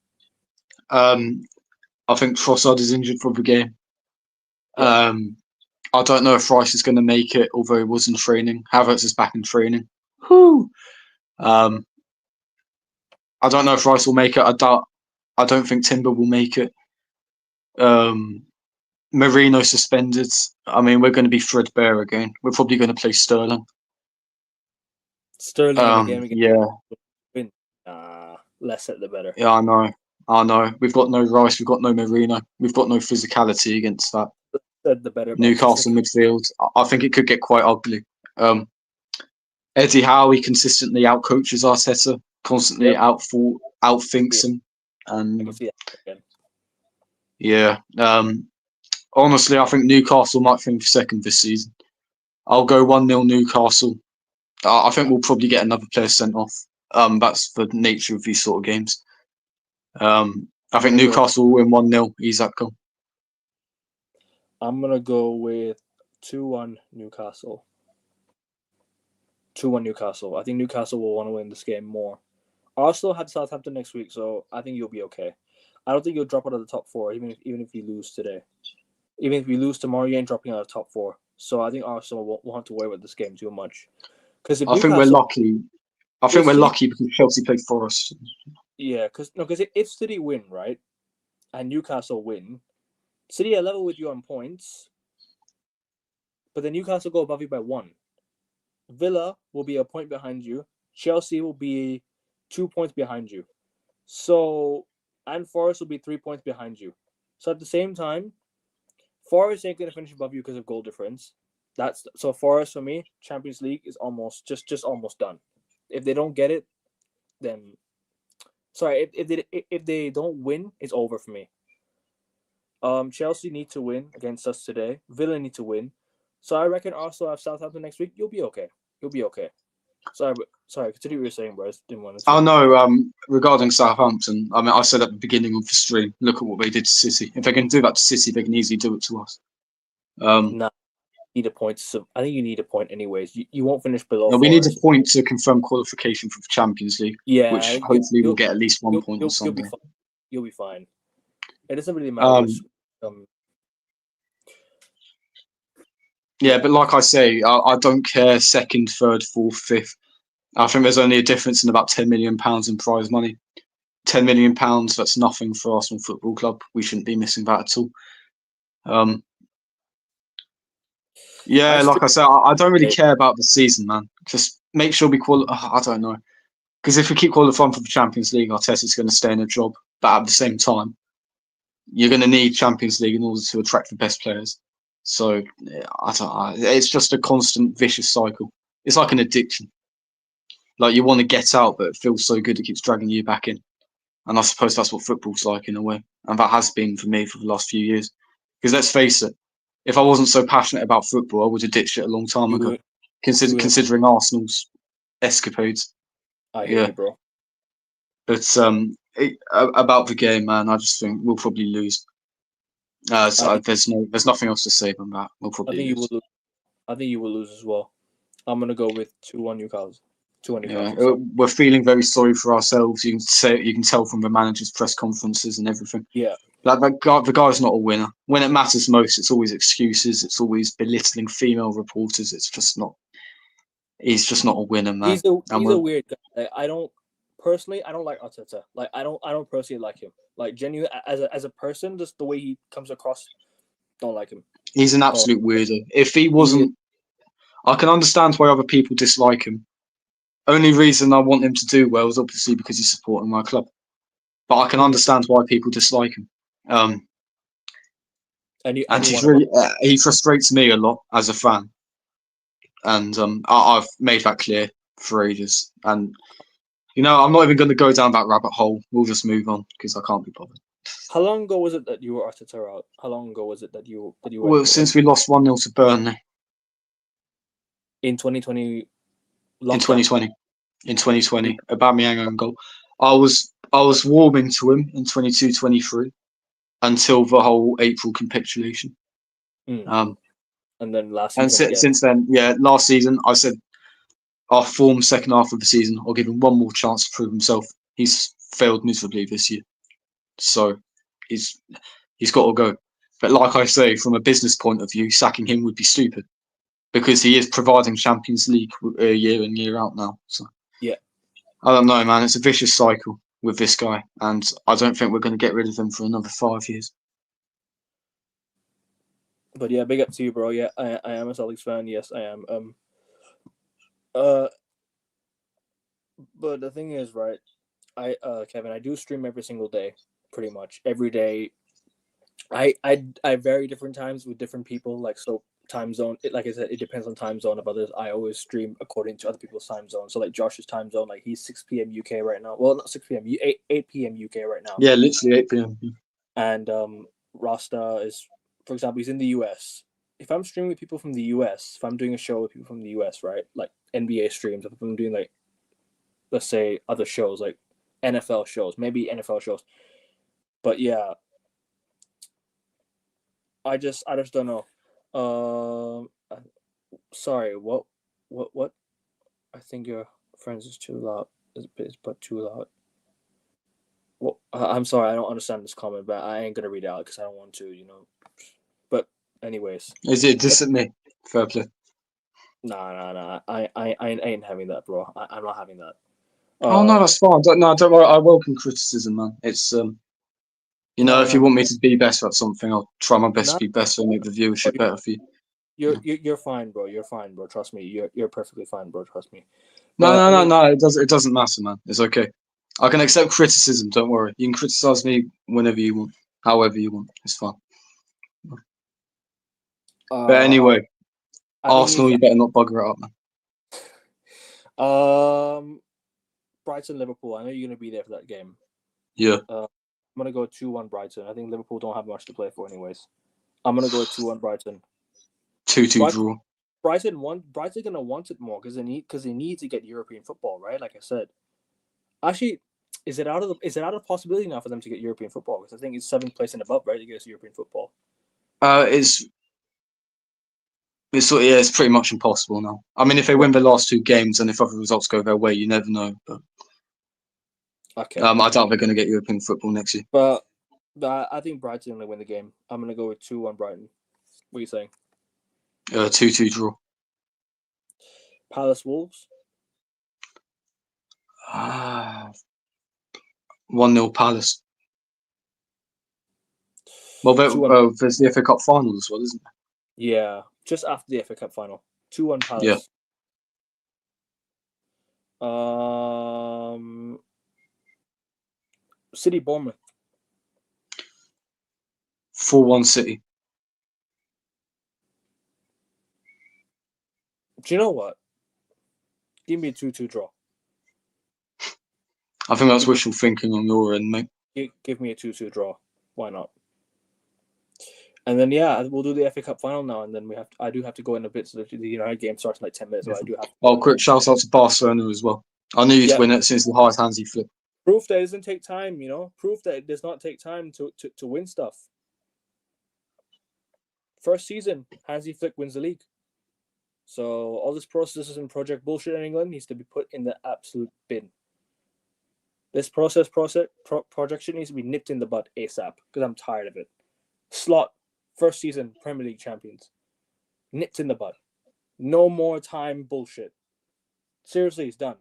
I think Trossard is injured for the game. Yeah. I don't know if Rice is going to make it, although he was in training. Havertz is back in training. Whew. I don't know if Rice will make it. I don't think Timber will make it. Marino suspended. I mean, we're going to be threadbare again. We're probably going to play Sterling. Sterling in the game again. Yeah. Win. Less said the better. Yeah, I know. We've got no Rice. We've got no Marino. We've got no physicality against that. Said the better. Newcastle midfield. I think it could get quite ugly. Eddie Howe, he consistently outcoaches Arteta, constantly outthinks him, and I can see that again. Yeah. Honestly, I think Newcastle might finish second this season. I'll go 1-0 Newcastle. I think we'll probably get another player sent off. That's the nature of these sort of games. I think Newcastle will win 1-0. Isak goal. I'm going to go with 2-1 Newcastle. 2-1 Newcastle. I think Newcastle will want to win this game more. Arsenal have Southampton next week, so I think you'll be okay. I don't think you'll drop out of the top four, even if you lose today. Even if you lose tomorrow, you ain't dropping out of the top four. So I think Arsenal won't have to worry about this game too much. Because I think we're lucky. I think we're City- lucky because Chelsea played Forest. Yeah, because if City win, right, and Newcastle win, City are level with you on points, but then Newcastle go above you by 1. Villa will be a point behind you. Chelsea will be 2 points behind you. So, and Forest will be 3 points behind you. So at the same time, Forest ain't gonna finish above you because of goal difference. So Forest for me, Champions League is almost just almost done. If they don't get it, then sorry, if they don't win, it's over for me. Chelsea need to win against us today. Villa need to win. So I reckon Arsenal have Southampton next week. You'll be okay. Sorry, continue what you were saying, bro. I just didn't want to. Oh no, regarding Southampton, I mean, I said at the beginning of the stream, look at what they did to City. If they can do that to City, they can easily do it to us. Nah, need a point. So I think you need a point anyways. You won't finish below. No, we need a Forest. point to confirm qualification for the Champions League, Yeah, which hopefully we'll get at least 1 point on Sunday. You'll be fine. It doesn't really matter. Yeah, but like I say, I don't care second, third, fourth, fifth. I think there's only a difference in about £10 million in prize money. £10 million, that's nothing for Arsenal Football Club. We shouldn't be missing that at all. Yeah, like I said, I don't really care about the season, man. Just make sure we I don't know. Because if we keep qualifying for the Champions League, Arteta's going to stay in a job. But at the same time, you're going to need Champions League in order to attract the best players. So I don't know. It's just a constant vicious cycle. It's like an addiction. Like you want to get out, but it feels so good it keeps dragging you back in. And I suppose that's what football's like in a way. And that has been for me for the last few years. Because let's face it, if I wasn't so passionate about football, I would have ditched it a long time ago. Considering Arsenal's escapades. I hear you, bro. But about the game, man, I just think we'll probably lose. So there's nothing else to say than that. We'll probably lose. I think you will lose as well. I'm gonna go with 2-1 Newcastle. 2-1 Newcastle. Yeah, we're feeling very sorry for ourselves. You can tell from the manager's press conferences and everything. Yeah. Like the guy's not a winner. When it matters most, it's always excuses. It's always belittling female reporters. It's just not. He's just not a winner, man. He's a weird guy. Like, I don't like Arteta. Like I don't personally like him. Like genuinely as a person, just the way he comes across, don't like him. He's an absolute weirdo. If he wasn't, I can understand why other people dislike him. Only reason I want him to do well is obviously because he's supporting my club. But I can understand why people dislike him. And he's really he frustrates me a lot as a fan. And I've made that clear for ages. And I'm not even going to go down that rabbit hole. We'll just move on because I can't be bothered. How long ago was it that you were Arteta out? How long ago was it that you went? Well, since we lost 1-0 to Burnley in 2020. In 2020, Aubameyang own goal. I was warming to him in 22-23 until the whole April capitulation. And then last season. And since then, last season I said our form second half of the season, I'll give him one more chance to prove himself. He's failed miserably this year, so he's got to go. But like I say, from a business point of view, sacking him would be stupid because he is providing Champions League year in year out now. So yeah, I don't know, man. It's a vicious cycle with this guy, and I don't think we're going to get rid of him for another 5 years. But yeah, big up to you, bro. Yeah, I am a Celtics fan. Yes, I am. But the thing is, right? Kevin, I do stream every single day, pretty much every day. I vary different times with different people. Like so, time zone. Like I said, it depends on time zone of others. I always stream according to other people's time zone. So like Josh's time zone, like he's 6 p.m. UK right now. Well, not 6 p.m. 8 p.m. UK right now. Yeah, literally 8 p.m. And Rasta is, for example, he's in the US. If I'm streaming with people from the US, if I'm doing a show with people from the US, right, like NBA streams, if I'm doing like, let's say other shows like NFL shows, maybe NFL shows, but yeah, I just don't know. Sorry, what? I think your friends is too loud. It's but too loud. Well, I'm sorry, I don't understand this comment, but I ain't gonna read it out because I don't want to, But anyways, is it diss at me? Fair play. Nah. I ain't having that, bro. I'm not having that. Oh no, that's fine. Don't worry. I welcome criticism, man. It's you know, if you want me to be better at something, I'll try my best to be better and make the viewership better for you. You're fine, bro. You're fine, bro. Trust me. You're perfectly fine, bro. Trust me. No. It doesn't matter, man. It's okay. I can accept criticism. Don't worry. You can criticize me whenever you want, however you want. It's fine. But anyway, Arsenal, you better not bugger it up, man. Brighton, Liverpool. I know you're gonna be there for that game. Yeah. I'm gonna go 2-1 Brighton. I think Liverpool don't have much to play for, anyways. I'm gonna go 2-1 Brighton. 2-2 draw. Brighton gonna want it more because they need to get European football, right? Like I said. Actually, is it out of possibility now for them to get European football? Because I think it's 7th place and above, right? To get European football. It's pretty much impossible now. I mean, if they win the last 2 games and if other results go their way, you never know. But okay, I doubt they're going to get European football next year. But I think Brighton will win the game. I'm going to go with 2-1 Brighton. What are you saying? 2-2 draw. Palace Wolves. 1-0 Palace. Well, there's the FA Cup final as well, isn't there? Yeah, just after the FA Cup final. 2-1 Palace. Yeah. City Bournemouth. 4-1 City. Do you know what? Give me a 2-2 draw. I think that's wishful thinking on your end, mate. Give me a 2-2 draw. Why not? And then we'll do the FA Cup final now, and then I do have to go in a bit, so the United game starts in like 10 minutes. So I do have. Quick shout out to Barcelona as well. I knew you'd win it since the hard Hansi Flick. Proof that it doesn't take time, you know. Proof that it does not take time to win stuff. First season, Hansi Flick wins the league. So all this processes and project bullshit in England needs to be put in the absolute bin. This project shit needs to be nipped in the bud ASAP because I'm tired of it. Slot, first season Premier League champions, nipped in the bud. No more time bullshit. Seriously, it's done.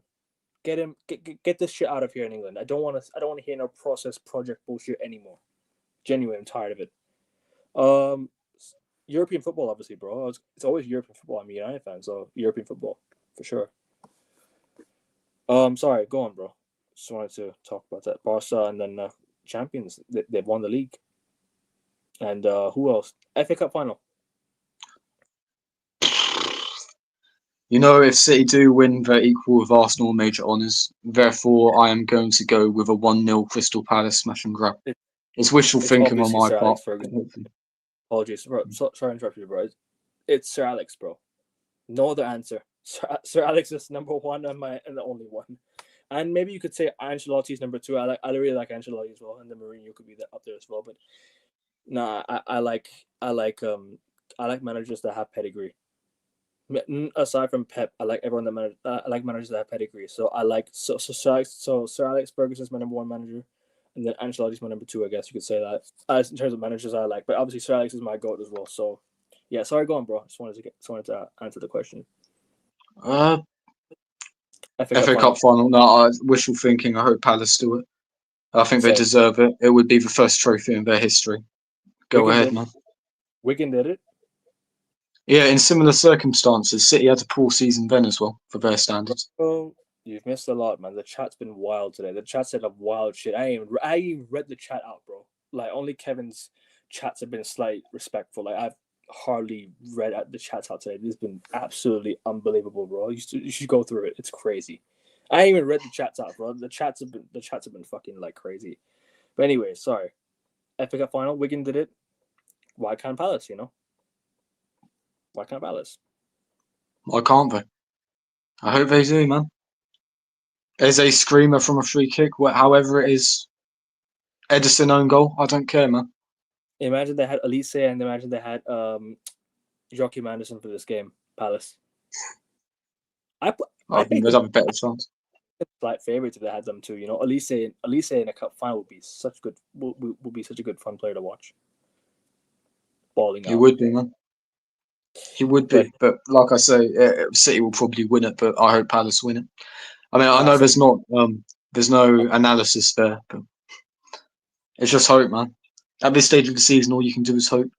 Get this shit out of here in England. I don't want to hear no process project bullshit anymore. Genuinely, I'm tired of it. European football, obviously, bro. It's always European football. I'm a United fan, so European football for sure. Sorry, go on, bro. Just wanted to talk about that. Barca and then champions. They've won the league. And who else? FA Cup final. You know, if City do win, they're equal with Arsenal major honours. Therefore, I am going to go with a 1-0 Crystal Palace smash and grab. It's wishful thinking on my part. Apologies, bro. Sorry to interrupt you, bro. It's Sir Alex, bro. No other answer. Sir Alex is number 1 and the only one. And maybe you could say Ancelotti's number 2. I really like Ancelotti as well, and then Mourinho could be up there as well. But nah, I like managers that have pedigree. Aside from Pep, I like everyone that I like managers that have pedigree. So I like Sir Alex Ferguson's my number 1 manager, and then Ancelotti's my number 2. I guess you could say that. In terms of managers, I like, but obviously Sir Alex is my goat as well. So yeah, sorry, go on, bro. Just wanted to answer the question. FA Cup final. No, wishful thinking. I hope Palace do it. I think they deserve it. It would be the first trophy in their history. Go ahead, man. Wigan did it. Yeah, in similar circumstances, City had a poor season then as well for their standards. Oh, you've missed a lot, man. The chat's been wild today. The chat said a wild shit. I ain't even read the chat out, bro. Like only Kevin's chats have been slightly respectful. Like I've hardly read the chats out today. This has been absolutely unbelievable, bro. You should go through it. It's crazy. I ain't even read the chats out, bro. The chats have been fucking like crazy. But anyway, sorry. FA Cup final, Wigan did it. Why can't Palace, you know? Why can't Palace? Why can't they? I hope they do, man. There's a screamer from a free kick, however it is. Edison own goal. I don't care, man. Imagine they had Elise and imagine they had Joachim Anderson for this game, Palace. I think they'd have a better chance. Slight favourites if they had them too. You know, Elise in a cup final would be such a good fun player to watch. Balling out. He would be, man. He would be, but like I say, City will probably win it. But I hope Palace win it. I mean, I know there's no analysis there, but it's just hope, man. At this stage of the season, all you can do is hope.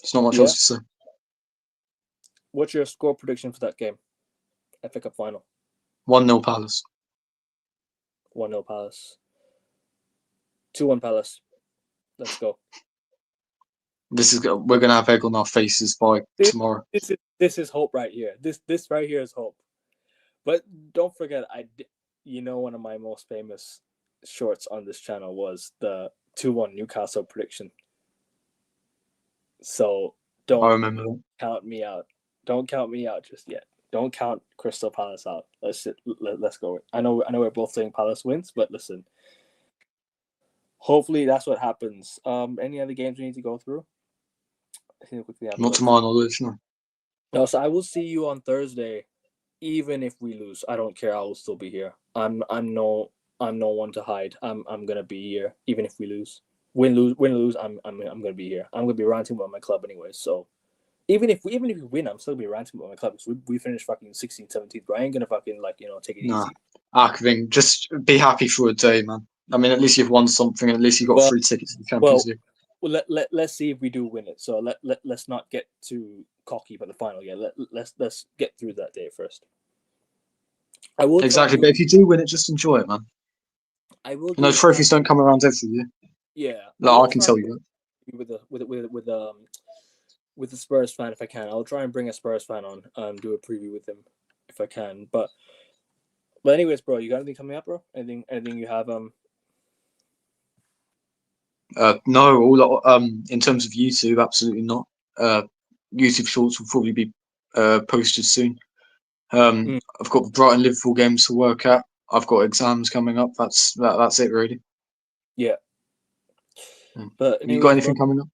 There's not much else to say. What's your score prediction for that game? FA Cup final. 1-0 Palace. 1-0 Palace. 2-1 Palace. Let's go. We're gonna have egg on our faces by tomorrow. This is hope right here. This right here is hope. But don't forget, one of my most famous shorts on this channel was the 2-1 Newcastle prediction. So I remember that. count me out. Don't count me out just yet. Don't count Crystal Palace out. Let's go. I know we're both saying Palace wins, but listen. Hopefully that's what happens. Any other games we need to go through? Not to my knowledge, no. No, so I will see you on Thursday, even if we lose. I don't care. I will still be here. I'm no one to hide. I'm gonna be here, even if we lose. Win lose. I'm gonna be here. I'm gonna be ranting about my club anyway. So even if we win, I'm still gonna be ranting about my club because we finished fucking 16th, 17th. But I ain't gonna fucking take it easy. I think just be happy for a day, man. I mean, at least you've won something, and at least you got free tickets to the Champions League. Well, let's see if we do win it. So let's not get too cocky about the final yet. Let's get through that day first. I will exactly, but if you do win it, just enjoy it, man. I will. No trophies don't come around every year. Yeah, no, I can tell you that. With the Spurs fan, if I can, I'll try and bring a Spurs fan on, do a preview with him if I can. But anyways, bro, you got anything coming up, bro? Anything you have No, all in terms of YouTube, absolutely not. YouTube Shorts will probably be posted soon. I've got the Brighton Liverpool games to work at. I've got exams coming up. That's it, really. Yeah. But anyways, you got anything coming up?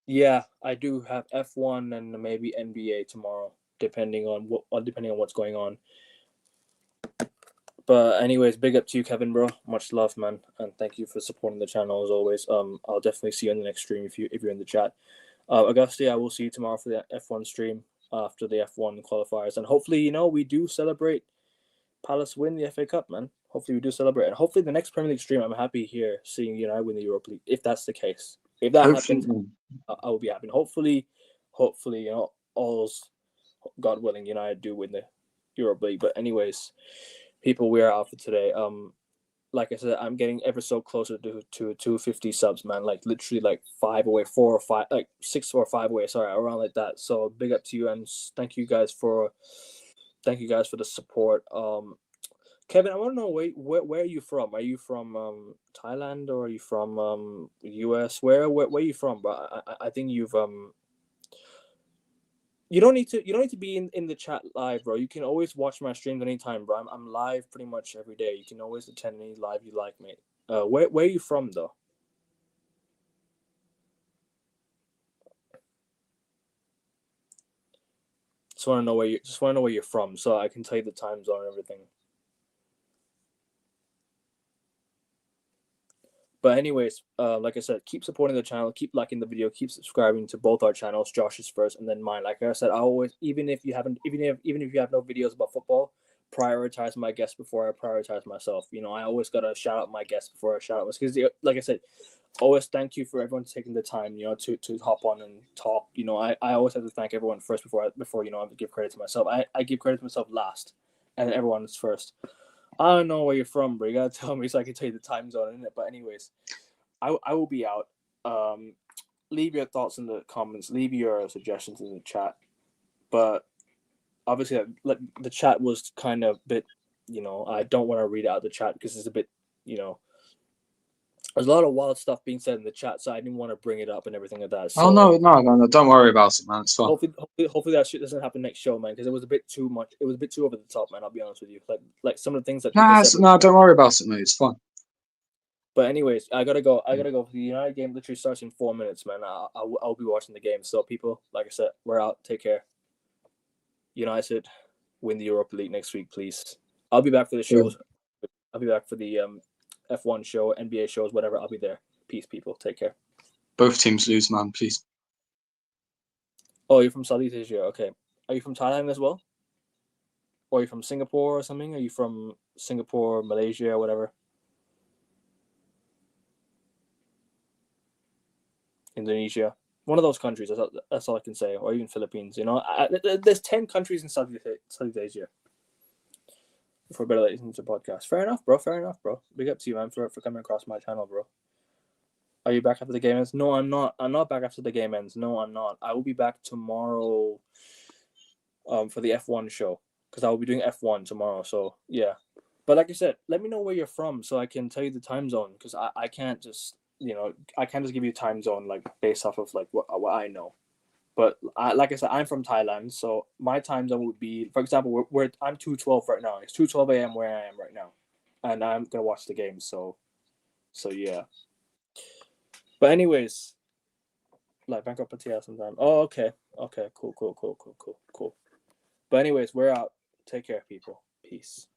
Yeah, I do have F1 and maybe NBA tomorrow, depending on what's going on. But anyways, big up to you, Kevin, bro. Much love, man, and thank you for supporting the channel as always. I'll definitely see you on the next stream if you're in the chat. Augusti, I will see you tomorrow for the F1 stream after the F1 qualifiers, and hopefully, we do celebrate Palace win the FA Cup, man. Hopefully, we do celebrate, and hopefully, the next Premier League stream, I'm happy here seeing United win the Europa League. If that's the case, if that happens, I will be happy. And hopefully, all's God willing, United do win the Europa League. But anyways, people, we are out for today. Like I said, I'm getting ever so closer to 250 subs, man. Like literally, like 5 away, 4 or 5, like 6 or 5 away. Sorry, around like that. So big up to you, and thank you guys for the support. Kevin, I want to know where are you from? Are you from Thailand or are you from US? Where are you from? But I think you've you don't need to be in the chat live, bro. You can always watch my streams anytime, bro. I'm live pretty much every day. You can always attend any live you like, mate. Where are you from though? Just want to know where you're from, so I can tell you the time zone and everything. But anyways, like I said, keep supporting the channel, keep liking the video, keep subscribing to both our channels, Josh's first and then mine. Like I said, I always, even if you have no videos about football, prioritize my guests before I prioritize myself. I always gotta shout out my guests before I shout out myself, because like I said, always thank you for everyone taking the time, to hop on and talk. I always have to thank everyone first before I give credit to myself. I give credit to myself last, and everyone is first. I don't know where you're from, bro. You gotta tell me so I can tell you the time zone in it. But anyways, I will be out. Leave your thoughts in the comments. Leave your suggestions in the chat. But obviously, the chat was kind of a bit, I don't want to read out the chat because it's a bit, there's a lot of wild stuff being said in the chat, so I didn't want to bring it up and everything like that. So, no, don't worry about it, man. It's fine. Hopefully that shit doesn't happen next show, man, because it was a bit too much. It was a bit too over the top, man. I'll be honest with you. Like some of the things that don't worry about it, mate. It's fine. But anyways, I gotta go. The United game literally starts in 4 minutes, man. I'll be watching the game. So people, like I said, we're out. Take care. United win the Europa League next week, please. I'll be back for the shows. I'll be back for the F1 show, NBA shows, whatever. I'll be there. Peace, people. Take care. Both teams lose, man. Please. Oh, you're from Southeast Asia. Okay. Are you from Thailand as well? Or are you from Singapore or something? Are you from Singapore, Malaysia, whatever? Indonesia. One of those countries. That's all I can say. Or even Philippines. You know, there's 10 countries in Southeast Asia. For better listening to podcast. Fair enough, bro. Fair enough, bro. Big up to you, man, for coming across my channel, bro. Are you back after the game ends? No, I'm not. I'm not back after the game ends. No, I'm not. I will be back tomorrow for the F1 show, because I will be doing F1 tomorrow. So yeah, but like I said, let me know where you're from so I can tell you the time zone, because I can't just, you know, I can't just give you time zone like based off of like what I know. But like I said, I'm from Thailand, so my time zone would be, for example, I'm 2:12 right now. It's 2:12 a.m. where I am right now, and I'm gonna watch the game. So yeah. But anyways, like Bangkok Pattaya sometime. Oh, okay, cool. But anyways, we're out. Take care, people. Peace.